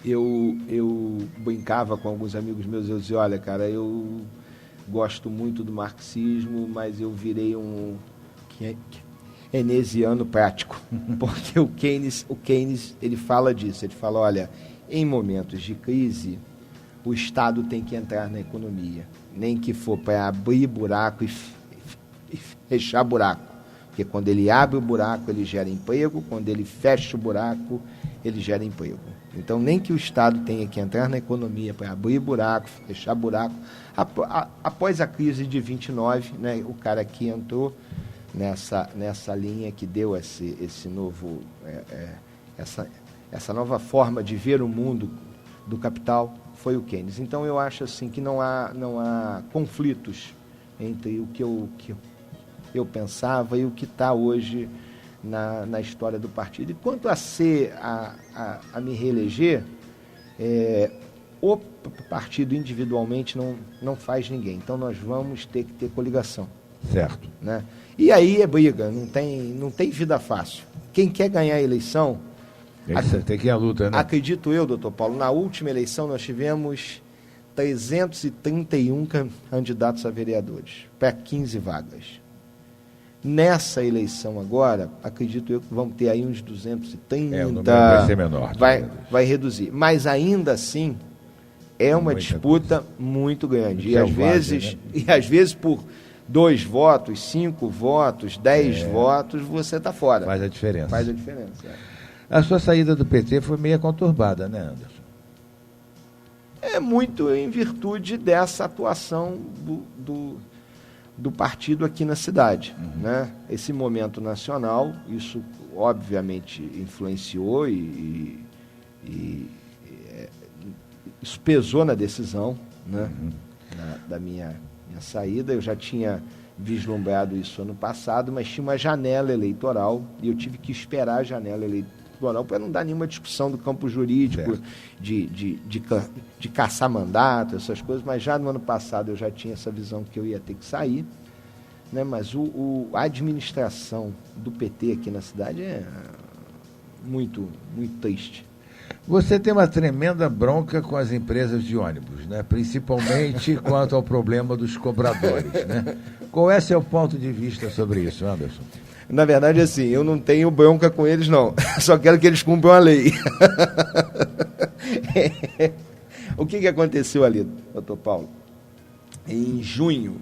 eu brincava com alguns amigos meus, eu dizia, olha, cara, eu gosto muito do marxismo, mas eu virei um keynesiano prático, porque o Keynes ele fala disso, ele fala, olha, em momentos de crise, o Estado tem que entrar na economia, nem que for para abrir buraco e fechar buraco, porque quando ele abre o buraco, ele gera emprego, quando ele fecha o buraco, ele gera emprego. Então, nem que o Estado tenha que entrar na economia para abrir buraco, fechar buraco. Após a crise de 29, né, o cara que entrou nessa linha que deu esse novo, essa nova forma de ver o mundo do capital foi o Keynes. Então eu acho assim que não há conflitos entre o que eu pensava e o que está hoje na história do partido. E quanto a me reeleger, o partido individualmente não faz ninguém. Então nós vamos ter que ter coligação. Certo. Né? E aí é briga, não tem vida fácil. Quem quer ganhar a eleição... Tem que ir à luta, né? Acredito eu, doutor Paulo, na última eleição nós tivemos 331 candidatos a vereadores, para 15 vagas. Nessa eleição agora, acredito eu que vamos ter aí uns 230. O número vai ser menor. Vai reduzir. Mas ainda assim, é uma disputa muito grande. E às vezes por 2 votos, 5 votos, 10 votos, você está fora. Faz a diferença. Faz a diferença. A sua saída do PT foi meio conturbada, né, Anderson? É muito em virtude dessa atuação do partido aqui na cidade. Né? Esse momento nacional, isso obviamente influenciou e isso pesou na decisão, né? Da minha saída. Eu já tinha vislumbrado isso ano passado, mas tinha uma janela eleitoral e eu tive que esperar a janela eleitoral para não dar nenhuma discussão do campo jurídico, de caçar mandato, essas coisas, mas já no ano passado eu já tinha essa visão que eu ia ter que sair, né? Mas a administração do PT aqui na cidade é muito, muito triste. Você tem uma tremenda bronca com as empresas de ônibus, né? Principalmente quanto ao problema dos cobradores, né? Qual é seu ponto de vista sobre isso, Anderson? Na verdade, assim, eu não tenho bronca com eles, não. Só quero que eles cumpram a lei. O que aconteceu ali, doutor Paulo? Em junho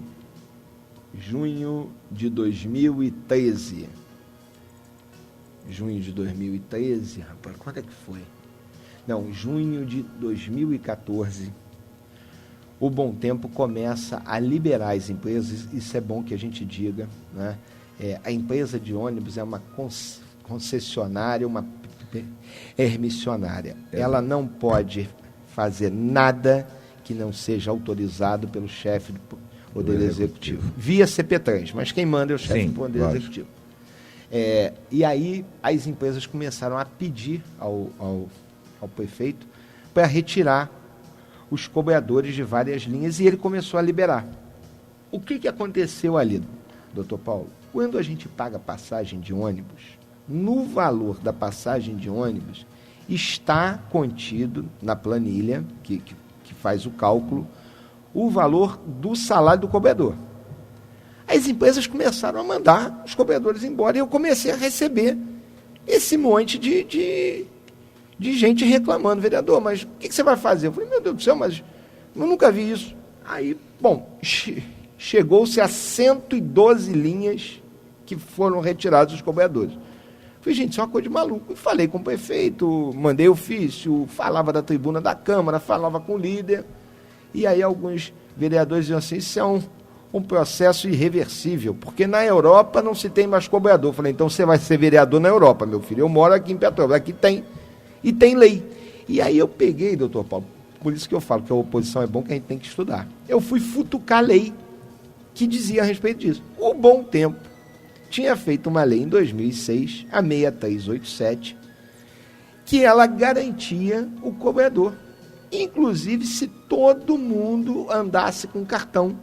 de 2013. Junho de 2013, rapaz, quando é que foi? Não, junho de 2014, o Bom Tempo começa a liberar as empresas, isso é bom que a gente diga, né? A empresa de ônibus é uma concessionária, uma permissionária. Ela não pode fazer nada que não seja autorizado pelo chefe do Poder Executivo. Via CPTrans, mas quem manda é o chefe do Poder Executivo. E aí as empresas começaram a pedir ao prefeito para retirar os cobradores de várias linhas e ele começou a liberar. O que aconteceu ali, doutor Paulo? Quando a gente paga passagem de ônibus, no valor da passagem de ônibus está contido na planilha que faz o cálculo o valor do salário do cobrador. As empresas começaram a mandar os cobradores embora e eu comecei a receber esse monte de gente reclamando, vereador, mas o que você vai fazer? Eu falei, meu Deus do céu, mas eu nunca vi isso. Aí, bom, chegou-se a 112 linhas que foram retirados os cobradores. Falei, gente, isso é uma coisa de maluco. E falei com o prefeito, mandei ofício, falava da tribuna da Câmara, falava com o líder. E aí alguns vereadores diziam assim, isso é um processo irreversível, porque na Europa não se tem mais cobrador. Eu falei, então você vai ser vereador na Europa, meu filho. Eu moro aqui em Petrópolis, aqui tem, e tem lei. E aí eu peguei, doutor Paulo, por isso que eu falo que a oposição é bom, que a gente tem que estudar. Eu fui futucar a lei que dizia a respeito disso. O Bom Tempo tinha feito uma lei em 2006, a 6387, que ela garantia o cobrador. Inclusive, se todo mundo andasse com cartão,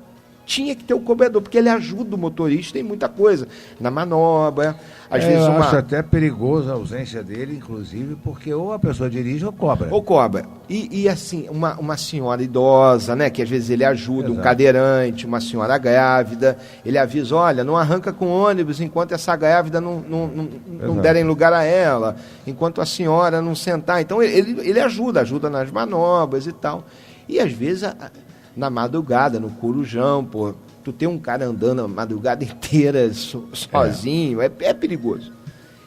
tinha que ter o cobrador, porque ele ajuda o motorista em muita coisa, na manobra, às vezes eu acho até perigoso a ausência dele, inclusive, porque ou a pessoa dirige ou cobra. Ou cobra. E assim, uma senhora idosa, né, que às vezes ele ajuda, Exato. Um cadeirante, uma senhora grávida, ele avisa, olha, não arranca com ônibus enquanto essa grávida não derem lugar a ela, enquanto a senhora não sentar. Então ele ajuda nas manobras e tal. E às vezes na madrugada, no Corujão, pô, tu tem um cara andando a madrugada inteira sozinho, é perigoso.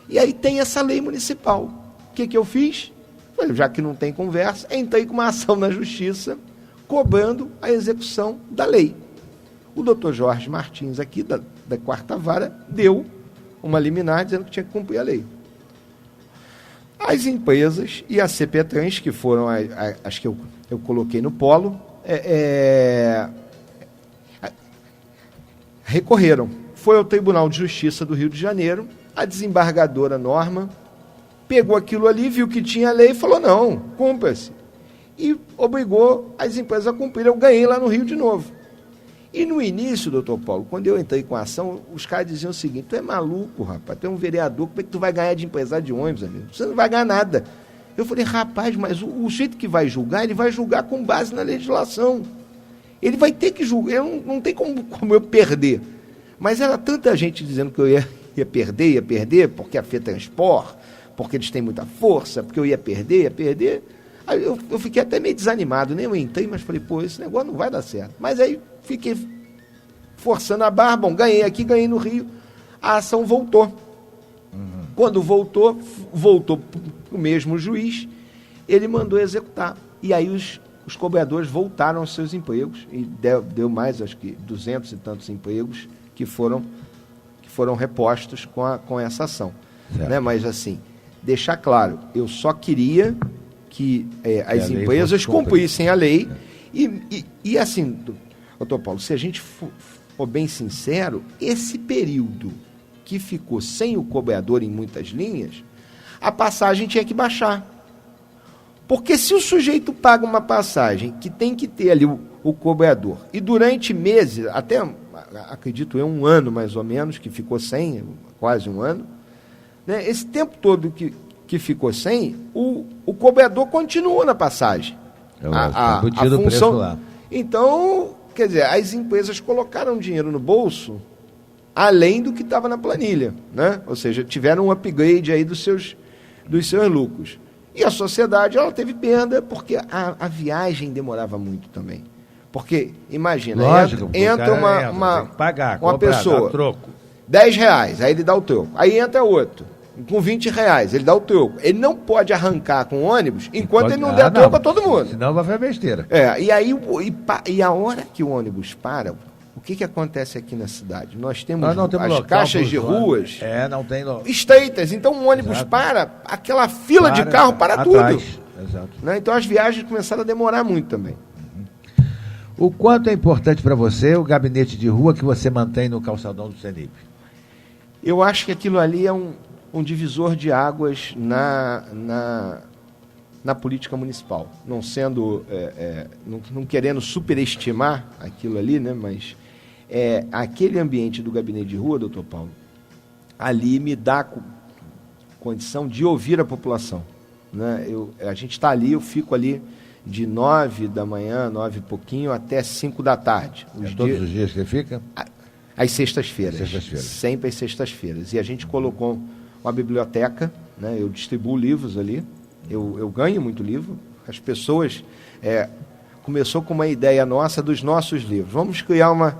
E aí tem essa lei municipal. O que eu fiz? Falei, já que não tem conversa, entrei com uma ação na justiça, cobrando a execução da lei. O doutor Jorge Martins, aqui da 4ª Vara, deu uma liminar dizendo que tinha que cumprir a lei. As empresas e a CPTrans, que foram as que eu coloquei no polo, recorreram. Foi ao Tribunal de Justiça do Rio de Janeiro, a desembargadora Norma pegou aquilo ali, viu que tinha lei e falou, não, cumpra-se. E obrigou as empresas a cumprir. Eu ganhei lá no Rio de novo. E no início, doutor Paulo, quando eu entrei com a ação, os caras diziam o seguinte: tu é maluco, rapaz, tu é um vereador, como é que tu vai ganhar de empresário de ônibus, amigo? Você não vai ganhar nada. Eu falei: rapaz, mas o jeito que vai julgar, ele vai julgar com base na legislação. Ele vai ter que julgar, não tem como eu perder. Mas era tanta gente dizendo que eu ia perder, porque a FETransport, porque eles têm muita força, porque eu ia perder. Aí eu fiquei até meio desanimado, nem eu entrei, mas falei: pô, esse negócio não vai dar certo. Mas aí fiquei forçando a barra, bom, ganhei aqui, ganhei no Rio, a ação voltou. Quando voltou para o mesmo juiz, ele mandou executar. E aí os cobradores voltaram aos seus empregos, e deu mais, acho que 200 e tantos empregos que foram repostos com essa ação. Né? Mas assim, deixar claro, eu só queria que as empresas cumprissem a lei, e assim, doutor Paulo, se a gente for bem sincero, esse período que ficou sem o cobrador em muitas linhas, a passagem tinha que baixar. Porque se o sujeito paga uma passagem que tem que ter ali o cobrador, e durante meses, até acredito eu, 1 ano mais ou menos, que ficou sem, quase 1 ano, né, esse tempo todo que ficou sem, o cobrador continuou na passagem. A função, preço lá. Então, quer dizer, as empresas colocaram dinheiro no bolso além do que estava na planilha, né? Ou seja, tiveram um upgrade aí dos seus lucros. E a sociedade, ela teve perda porque a viagem demorava muito também. Porque, imagina, lógico, entra uma pessoa, troco. R$10, aí ele dá o troco. Aí entra outro, com R$20, ele dá o troco. Ele não pode arrancar com o ônibus enquanto ele não der troco a todo mundo. Senão vai fazer besteira. E aí, a hora que o ônibus para, o que acontece aqui na cidade? Nós temos as caixas de ruas não tem estreitas, então o ônibus para, aquela fila de carro para atrás. tudo. Exato. Né? Então as viagens começaram a demorar muito também. O quanto é importante para você o gabinete de rua que você mantém no calçadão do Senip? Eu acho que aquilo ali é um divisor de águas na política municipal. Não sendo, não querendo superestimar aquilo ali, né? Mas aquele ambiente do gabinete de rua, doutor Paulo, ali me dá condição de ouvir a população. Né? A gente está ali, eu fico ali de 9 da manhã, 9 e pouquinho, até 5 da tarde. Todos os dias que você fica? Às sextas-feiras. Sempre às sextas-feiras. E a gente colocou uma biblioteca, né? Eu distribuo livros ali, eu ganho muito livro. As pessoas... começou com uma ideia nossa dos nossos livros. Vamos criar uma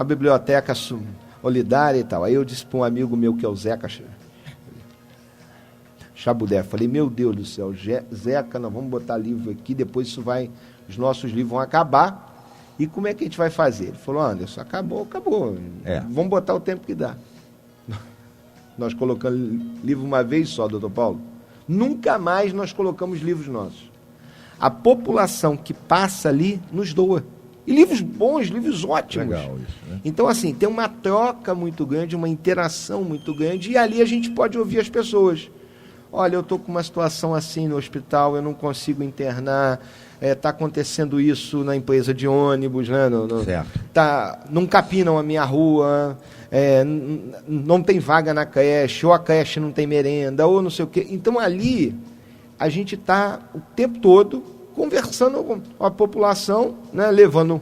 biblioteca solidária e tal. Aí eu disse para um amigo meu, que é o Zeca Chabudé, falei: meu Deus do céu, Zeca, nós vamos botar livro aqui, depois os nossos livros vão acabar, e como é que a gente vai fazer? Ele falou: Anderson, acabou. Vamos botar o tempo que dá. Nós colocamos livro uma vez só, doutor Paulo. Nunca mais nós colocamos livros nossos. A população que passa ali nos doa. E livros bons, livros ótimos. Legal isso, né? Então, assim, tem uma troca muito grande, uma interação muito grande, e ali a gente pode ouvir as pessoas. Olha, eu estou com uma situação assim no hospital, eu não consigo internar, está acontecendo isso na empresa de ônibus, né? Certo. Não capinam a minha rua, não tem vaga na creche, ou a creche não tem merenda, ou não sei o quê. Então, ali, a gente está o tempo todo conversando com a população, né? Levando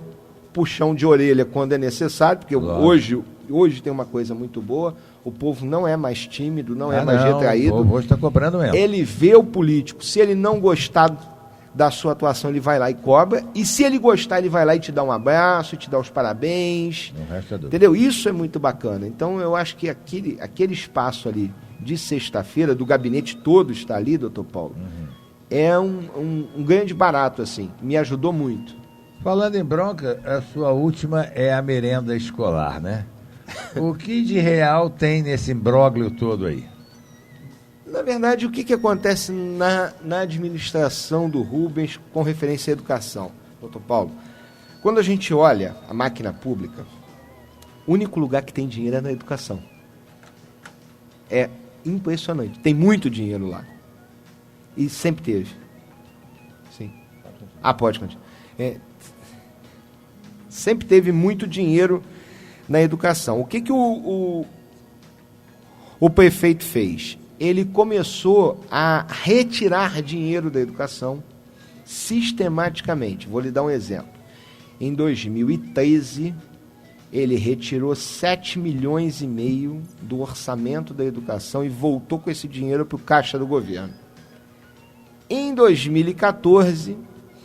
puxão de orelha quando é necessário, porque hoje tem uma coisa muito boa. O povo não é mais tímido, não é mais retraído. O povo está cobrando mesmo. Ele vê o político. Se ele não gostar da sua atuação, ele vai lá e cobra. E se ele gostar, ele vai lá e te dá um abraço, te dá os parabéns. Entendeu? Isso é muito bacana. Então, eu acho que aquele espaço ali de sexta-feira, do gabinete todo está ali, doutor Paulo, é um grande barato, assim. Me ajudou muito. Falando em bronca, a sua última é a merenda escolar, né? O que de real tem nesse imbróglio todo aí? Na verdade, o que acontece na administração do Rubens com referência à educação, doutor Paulo? Quando a gente olha a máquina pública, o único lugar que tem dinheiro é na educação. É impressionante. Tem muito dinheiro lá. E sempre teve. Sim. Pode continuar. Sempre teve muito dinheiro na educação. O que o prefeito fez? Ele começou a retirar dinheiro da educação sistematicamente. Vou lhe dar um exemplo. Em 2013, ele retirou 7 milhões e meio do orçamento da educação e voltou com esse dinheiro para o caixa do governo. Em 2014,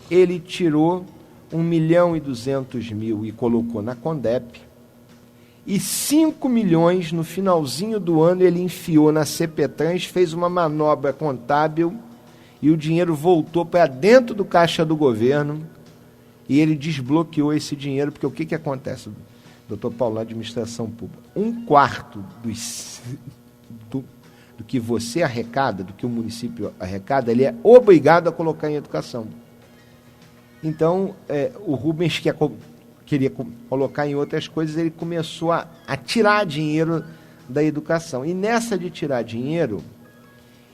ele tirou 1.200.000 e colocou na Condep, e 5 milhões no finalzinho do ano ele enfiou na CPTrans, fez uma manobra contábil e o dinheiro voltou para dentro do caixa do governo e ele desbloqueou esse dinheiro, porque o que acontece, doutor Paulo, na administração pública? 1/4 do que você arrecada, do que o município arrecada, ele é obrigado a colocar em educação. Então, o Rubens queria colocar em outras coisas, ele começou a tirar dinheiro da educação. E nessa de tirar dinheiro,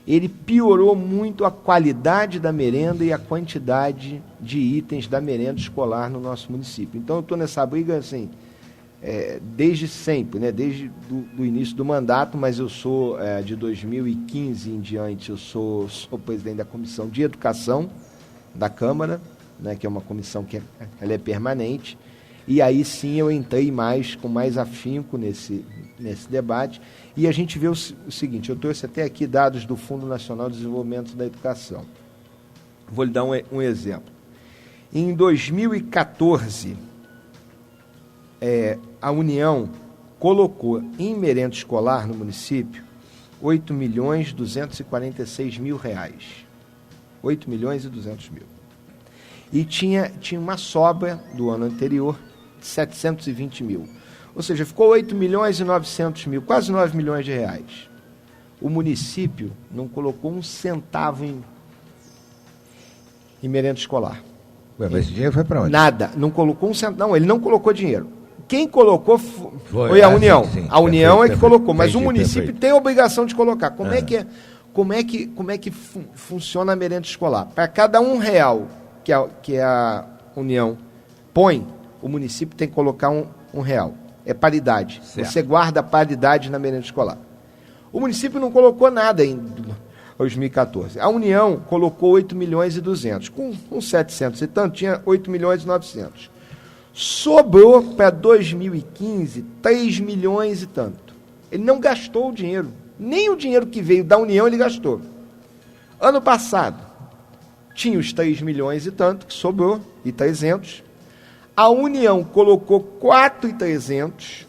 ele piorou muito a qualidade da merenda e a quantidade de itens da merenda escolar no nosso município. Então, eu estou nessa briga, assim, desde sempre, né? Desde do início do mandato, mas eu sou, de 2015 em diante, eu sou presidente da Comissão de Educação da Câmara, né, que é uma comissão que ela é permanente, e aí sim eu entrei com mais afinco nesse debate, e a gente vê o seguinte, eu trouxe até aqui dados do Fundo Nacional de Desenvolvimento da Educação. Vou lhe dar um exemplo. Em 2014, a União colocou em merenda escolar no município R$ 8.246.000. R$ 8.200.000. E tinha uma sobra do ano anterior de 720 mil. Ou seja, ficou 8.900.000, quase 9 milhões de reais. O município não colocou um centavo em merenda escolar. Ué, mas esse dinheiro foi para onde? Nada, não colocou um centavo. Não, ele não colocou dinheiro. Quem colocou foi a União. Sim. A União perfeito, é que colocou, mas entendi, o município perfeito. tem a obrigação de colocar. Como é que funciona a merenda escolar? Para cada R$1 que a União põe, o município tem que colocar R$1. É paridade. Certo. Você guarda a paridade na merenda escolar. O município não colocou nada em 2014. A União colocou 8.200.000. Com 700 e tanto, tinha 8.900.000. Sobrou para 2015 3 milhões e tanto. Ele não gastou o dinheiro. Nem o dinheiro que veio da União ele gastou. Ano passado, tinha os 3 milhões e tanto, que sobrou, e 300. A União colocou 4.300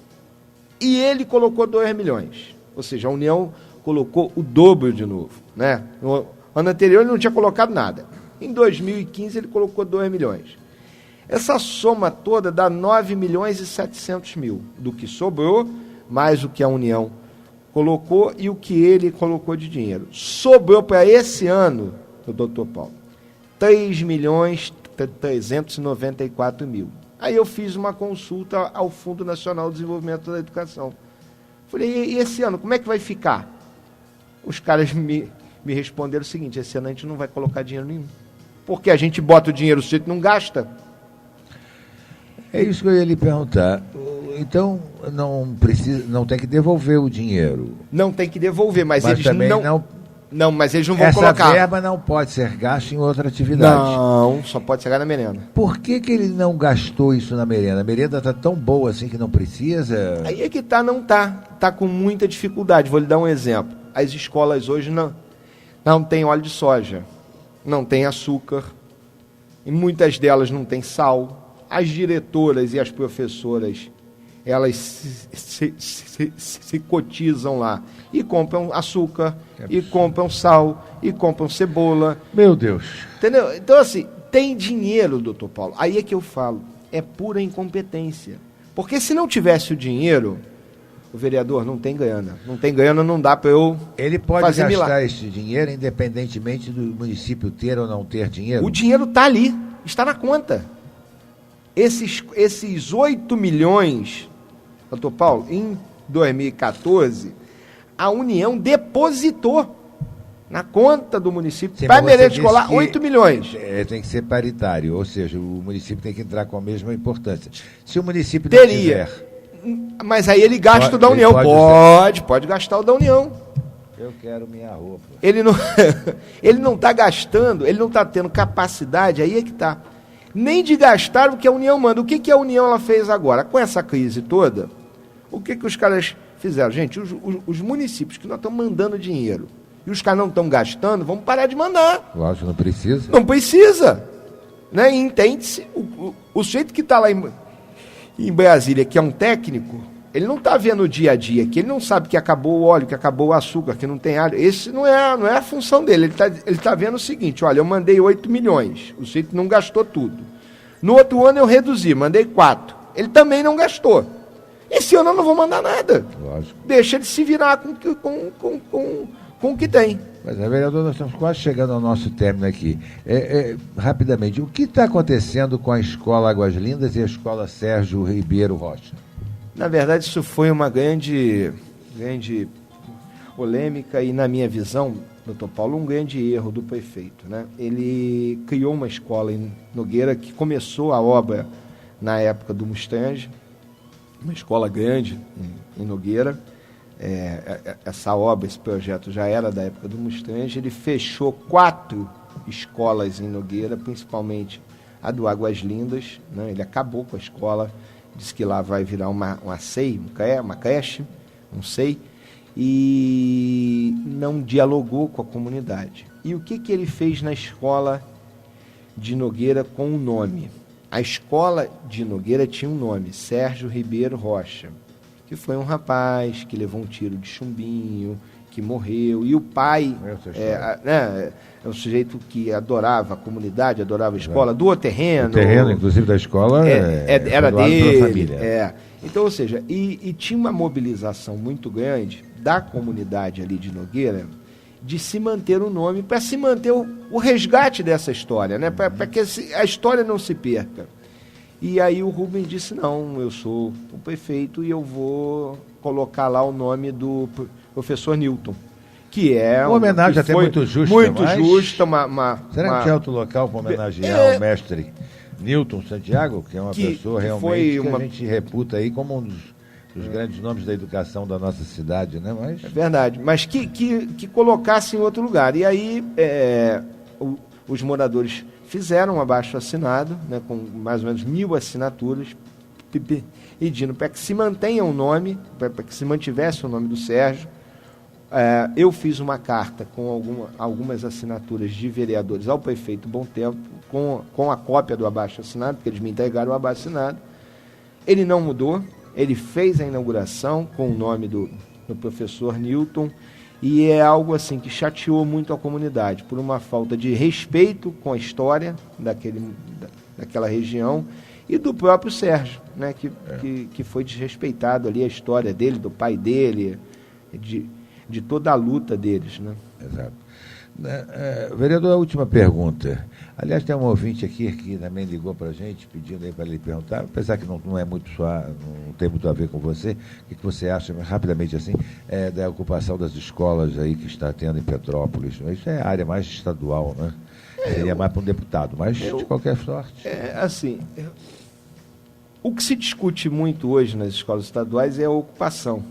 e ele colocou 2 milhões. Ou seja, a União colocou o dobro de novo. Né? No ano anterior ele não tinha colocado nada. Em 2015 ele colocou 2 milhões. Essa soma toda dá 9.700.000 do que sobrou, mais o que a União colocou e o que ele colocou de dinheiro. Sobrou para esse ano, doutor Paulo, 3.394.000. Aí eu fiz uma consulta ao Fundo Nacional de Desenvolvimento da Educação. Falei, e esse ano, como é que vai ficar? Os caras me responderam o seguinte, esse ano a gente não vai colocar dinheiro nenhum. Porque a gente bota o dinheiro, o sujeito não gasta. É isso que eu ia lhe perguntar. Então, não tem que devolver o dinheiro. Não tem que devolver, mas eles também não, mas eles não vão essa colocar. Essa verba não pode ser gasta em outra atividade. Não, só pode ser gasta na merenda. Por que ele não gastou isso na merenda? A merenda está tão boa assim que não precisa? Aí é que não está. Está com muita dificuldade. Vou lhe dar um exemplo. As escolas hoje não têm óleo de soja, não tem açúcar, e muitas delas não têm sal. As diretoras e as professoras, elas se cotizam lá e compram açúcar, e compram sal, e compram cebola. Meu Deus. Entendeu? Então, assim, tem dinheiro, doutor Paulo. Aí é que eu falo, é pura incompetência. Porque se não tivesse o dinheiro, o vereador não tem grana. Não tem grana, não dá para eu Ele pode fazer gastar milagre. esse dinheiro independentemente do município ter ou não ter dinheiro? O dinheiro está ali, está na conta. Esses 8 milhões, doutor Paulo, em 2014, a União depositou Na conta do município, Sim, para mas você merenda disse escolar, que 8 milhões. Tem que ser paritário, ou seja, o município tem que entrar com a mesma importância. Se o município não Teria. tiver... Mas aí ele gasta Pode- o da ele União. pode Pode gastar o da União. Eu quero minha roupa. Ele não está gastando, ele não está tendo capacidade, aí é que está. Nem de gastar o que a União manda. O que a União ela fez agora? Com essa crise toda, o que os caras fizeram? Gente, os municípios que nós estamos mandando dinheiro e os caras não estão gastando, vamos parar de mandar. Lógico, não precisa. Não precisa. Né? E entende-se, o sujeito que está lá em Brasília, que é um técnico, ele não está vendo o dia a dia, que ele não sabe que acabou o óleo, que acabou o açúcar, que não tem alho. Esse não é a função dele. Ele tá vendo o seguinte, olha, eu mandei 8 milhões, o sujeito não gastou tudo. No outro ano eu reduzi, mandei 4. Ele também não gastou. Esse ano eu não vou mandar nada. Lógico. Deixa ele se virar com o que tem. Mas, vereador, nós estamos quase chegando ao nosso término aqui. Rapidamente, o que está acontecendo com a Escola Águas Lindas e a Escola Sérgio Ribeiro Rocha? Na verdade, isso foi uma grande polêmica e, na minha visão, doutor Paulo, um grande erro do prefeito. Né? Ele criou uma escola em Nogueira que começou a obra na época do Mustang, uma escola grande em Nogueira. Essa obra, esse projeto já era da época do Mustang. Ele fechou 4 escolas em Nogueira, principalmente a do Águas Lindas. Né? Ele acabou com a escola, disse que lá vai virar uma SEI, uma creche, um SEI, e não dialogou com a comunidade. E o que ele fez na escola de Nogueira com o nome? A escola de Nogueira tinha um nome, Sérgio Ribeiro Rocha, que foi um rapaz que levou um tiro de chumbinho, que morreu, e o pai é um sujeito que adorava a comunidade, adorava a escola, doou terreno. O terreno, inclusive, da escola era dele. Pela família. Então, ou seja, e tinha uma mobilização muito grande da comunidade ali de Nogueira de se manter o nome, para se manter o resgate dessa história, né? Para que a história não se perca. E aí o Rubens disse, não, eu sou o prefeito e eu vou colocar lá o nome do professor Newton, que é uma homenagem até muito justa. Muito mas... justa. Será que tinha outro local para homenagear o mestre Newton Santiago, que é uma pessoa realmente que a gente reputa aí como um dos grandes nomes da educação da nossa cidade, né? Mas... É verdade, mas que colocasse em outro lugar. E aí os moradores fizeram um abaixo-assinado, né, com mais ou menos 1.000 assinaturas, pedindo para que se mantenha o nome, para que se mantivesse o nome do Sérgio. Eu fiz uma carta com algumas assinaturas de vereadores ao prefeito Bom Tempo, com a cópia do abaixo-assinado, porque eles me entregaram o abaixo-assinado. Ele não mudou, ele fez a inauguração com o nome do professor Newton, e é algo assim que chateou muito a comunidade, por uma falta de respeito com a história daquela região e do próprio Sérgio, né, que foi desrespeitado ali, a história dele, do pai dele, de toda a luta deles. Né? Exato. Vereador, a última pergunta. Aliás, tem um ouvinte aqui que também ligou para a gente, pedindo aí para lhe perguntar, apesar que não é muito não tem muito a ver com você, o que você acha, rapidamente assim, da ocupação das escolas aí que está tendo em Petrópolis? Isso é a área mais estadual, né? Seria mais para um deputado, mas de qualquer sorte. O que se discute muito hoje nas escolas estaduais é a ocupação.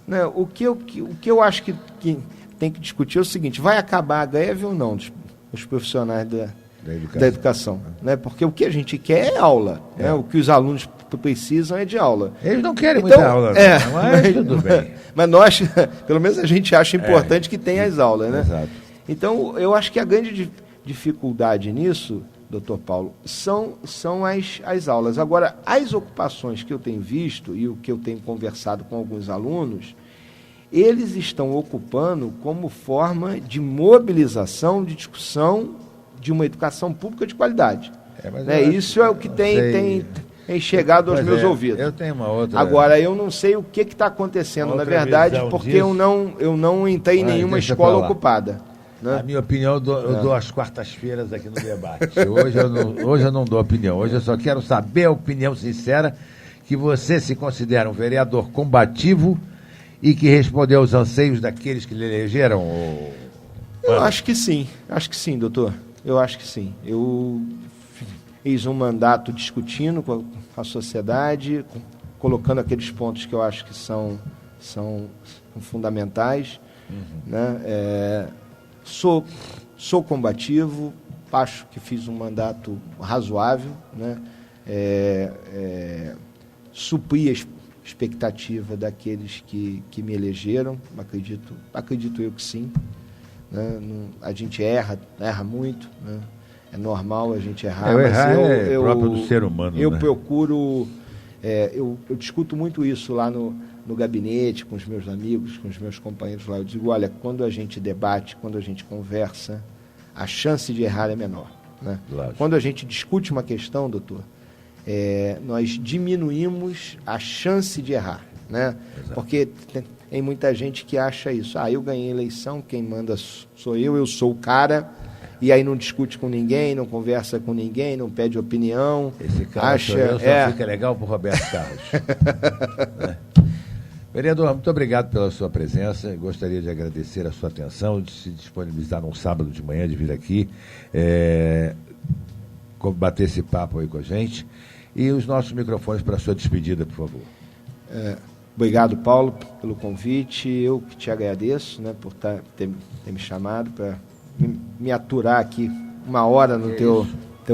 Né? O que eu acho que tem que discutir é o seguinte, vai acabar a greve ou não dos profissionais da educação, né? Porque o que a gente quer é aula, né? O que os alunos precisam é de aula. Eles não querem muita aula, mas tudo bem. Mas nós, pelo menos a gente acha importante que tenha as aulas, né? Exato. Então, eu acho que a grande dificuldade nisso, doutor Paulo, são as aulas. Agora, as ocupações que eu tenho visto e o que eu tenho conversado com alguns alunos, eles estão ocupando como forma de mobilização, de discussão de uma educação pública de qualidade. Isso é o que tem chegado aos meus ouvidos. Eu tenho uma outra... Agora, eu não sei o que está acontecendo, na verdade, porque eu não entrei em nenhuma escola ocupada. Né? A minha opinião eu dou às quartas-feiras aqui no debate. Hoje eu não dou opinião. Hoje eu só quero saber a opinião sincera que você se considera um vereador combativo e que respondeu aos anseios daqueles que lhe elegeram? Eu acho que sim, doutor. Eu acho que sim. Eu fiz um mandato discutindo com a sociedade, colocando aqueles pontos que eu acho que são fundamentais. Né? Sou combativo, acho que fiz um mandato razoável, né? Supri a expectativa daqueles que me elegeram, acredito eu que sim. Né? A gente erra muito, né? É normal a gente errar, mas errar é próprio do ser humano. Eu né? procuro, eu discuto muito isso lá no gabinete, com os meus amigos, com os meus companheiros lá. Eu digo, olha, quando a gente debate, quando a gente conversa, a chance de errar é menor. Né? Quando a gente discute uma questão, doutor, nós diminuímos a chance de errar. Né? Porque tem muita gente que acha isso. Eu ganhei a eleição, quem manda sou eu sou o cara, e aí não discute com ninguém, não conversa com ninguém, não pede opinião. Esse cara só fica legal pro Roberto Carlos. Né? Vereador, muito obrigado pela sua presença. Gostaria de agradecer a sua atenção, de se disponibilizar num sábado de manhã, de vir aqui, bater esse papo aí com a gente. E os nossos microfones para a sua despedida, por favor. Obrigado, Paulo, pelo convite. Eu que te agradeço, né, por ter me chamado para me aturar aqui uma hora no teu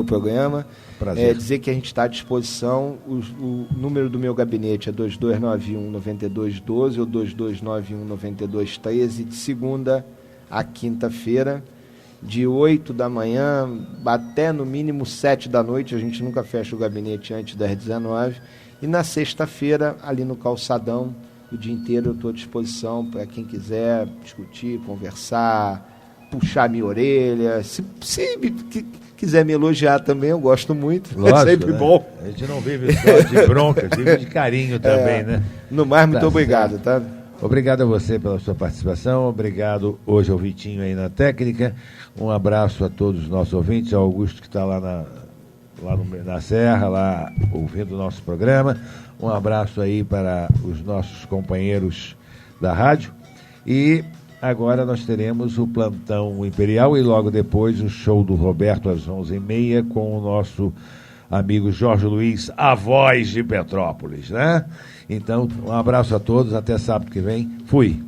programa. Prazer. Dizer que a gente está à disposição. O número do meu gabinete é 2291-9212 ou 2291-9213, de segunda a quinta-feira, de 8 da manhã até no mínimo 7 da noite. A gente nunca fecha o gabinete antes das 19. E na sexta-feira, ali no Calçadão, o dia inteiro eu estou à disposição para quem quiser discutir, conversar, puxar minha orelha. Se quiser me elogiar também, eu gosto muito. Lógico, é sempre bom. A gente não vive só de bronca, vive de carinho também, né? No mais, muito obrigado, tá? Obrigado a você pela sua participação, obrigado hoje ao Vitinho aí na técnica, um abraço a todos os nossos ouvintes, ao Augusto que está lá na Serra, lá ouvindo o nosso programa, um abraço aí para os nossos companheiros da rádio, e agora nós teremos o Plantão Imperial e logo depois o show do Roberto às 11h30 com o nosso amigo Jorge Luiz, a voz de Petrópolis, né? Então, um abraço a todos, até sábado que vem. Fui!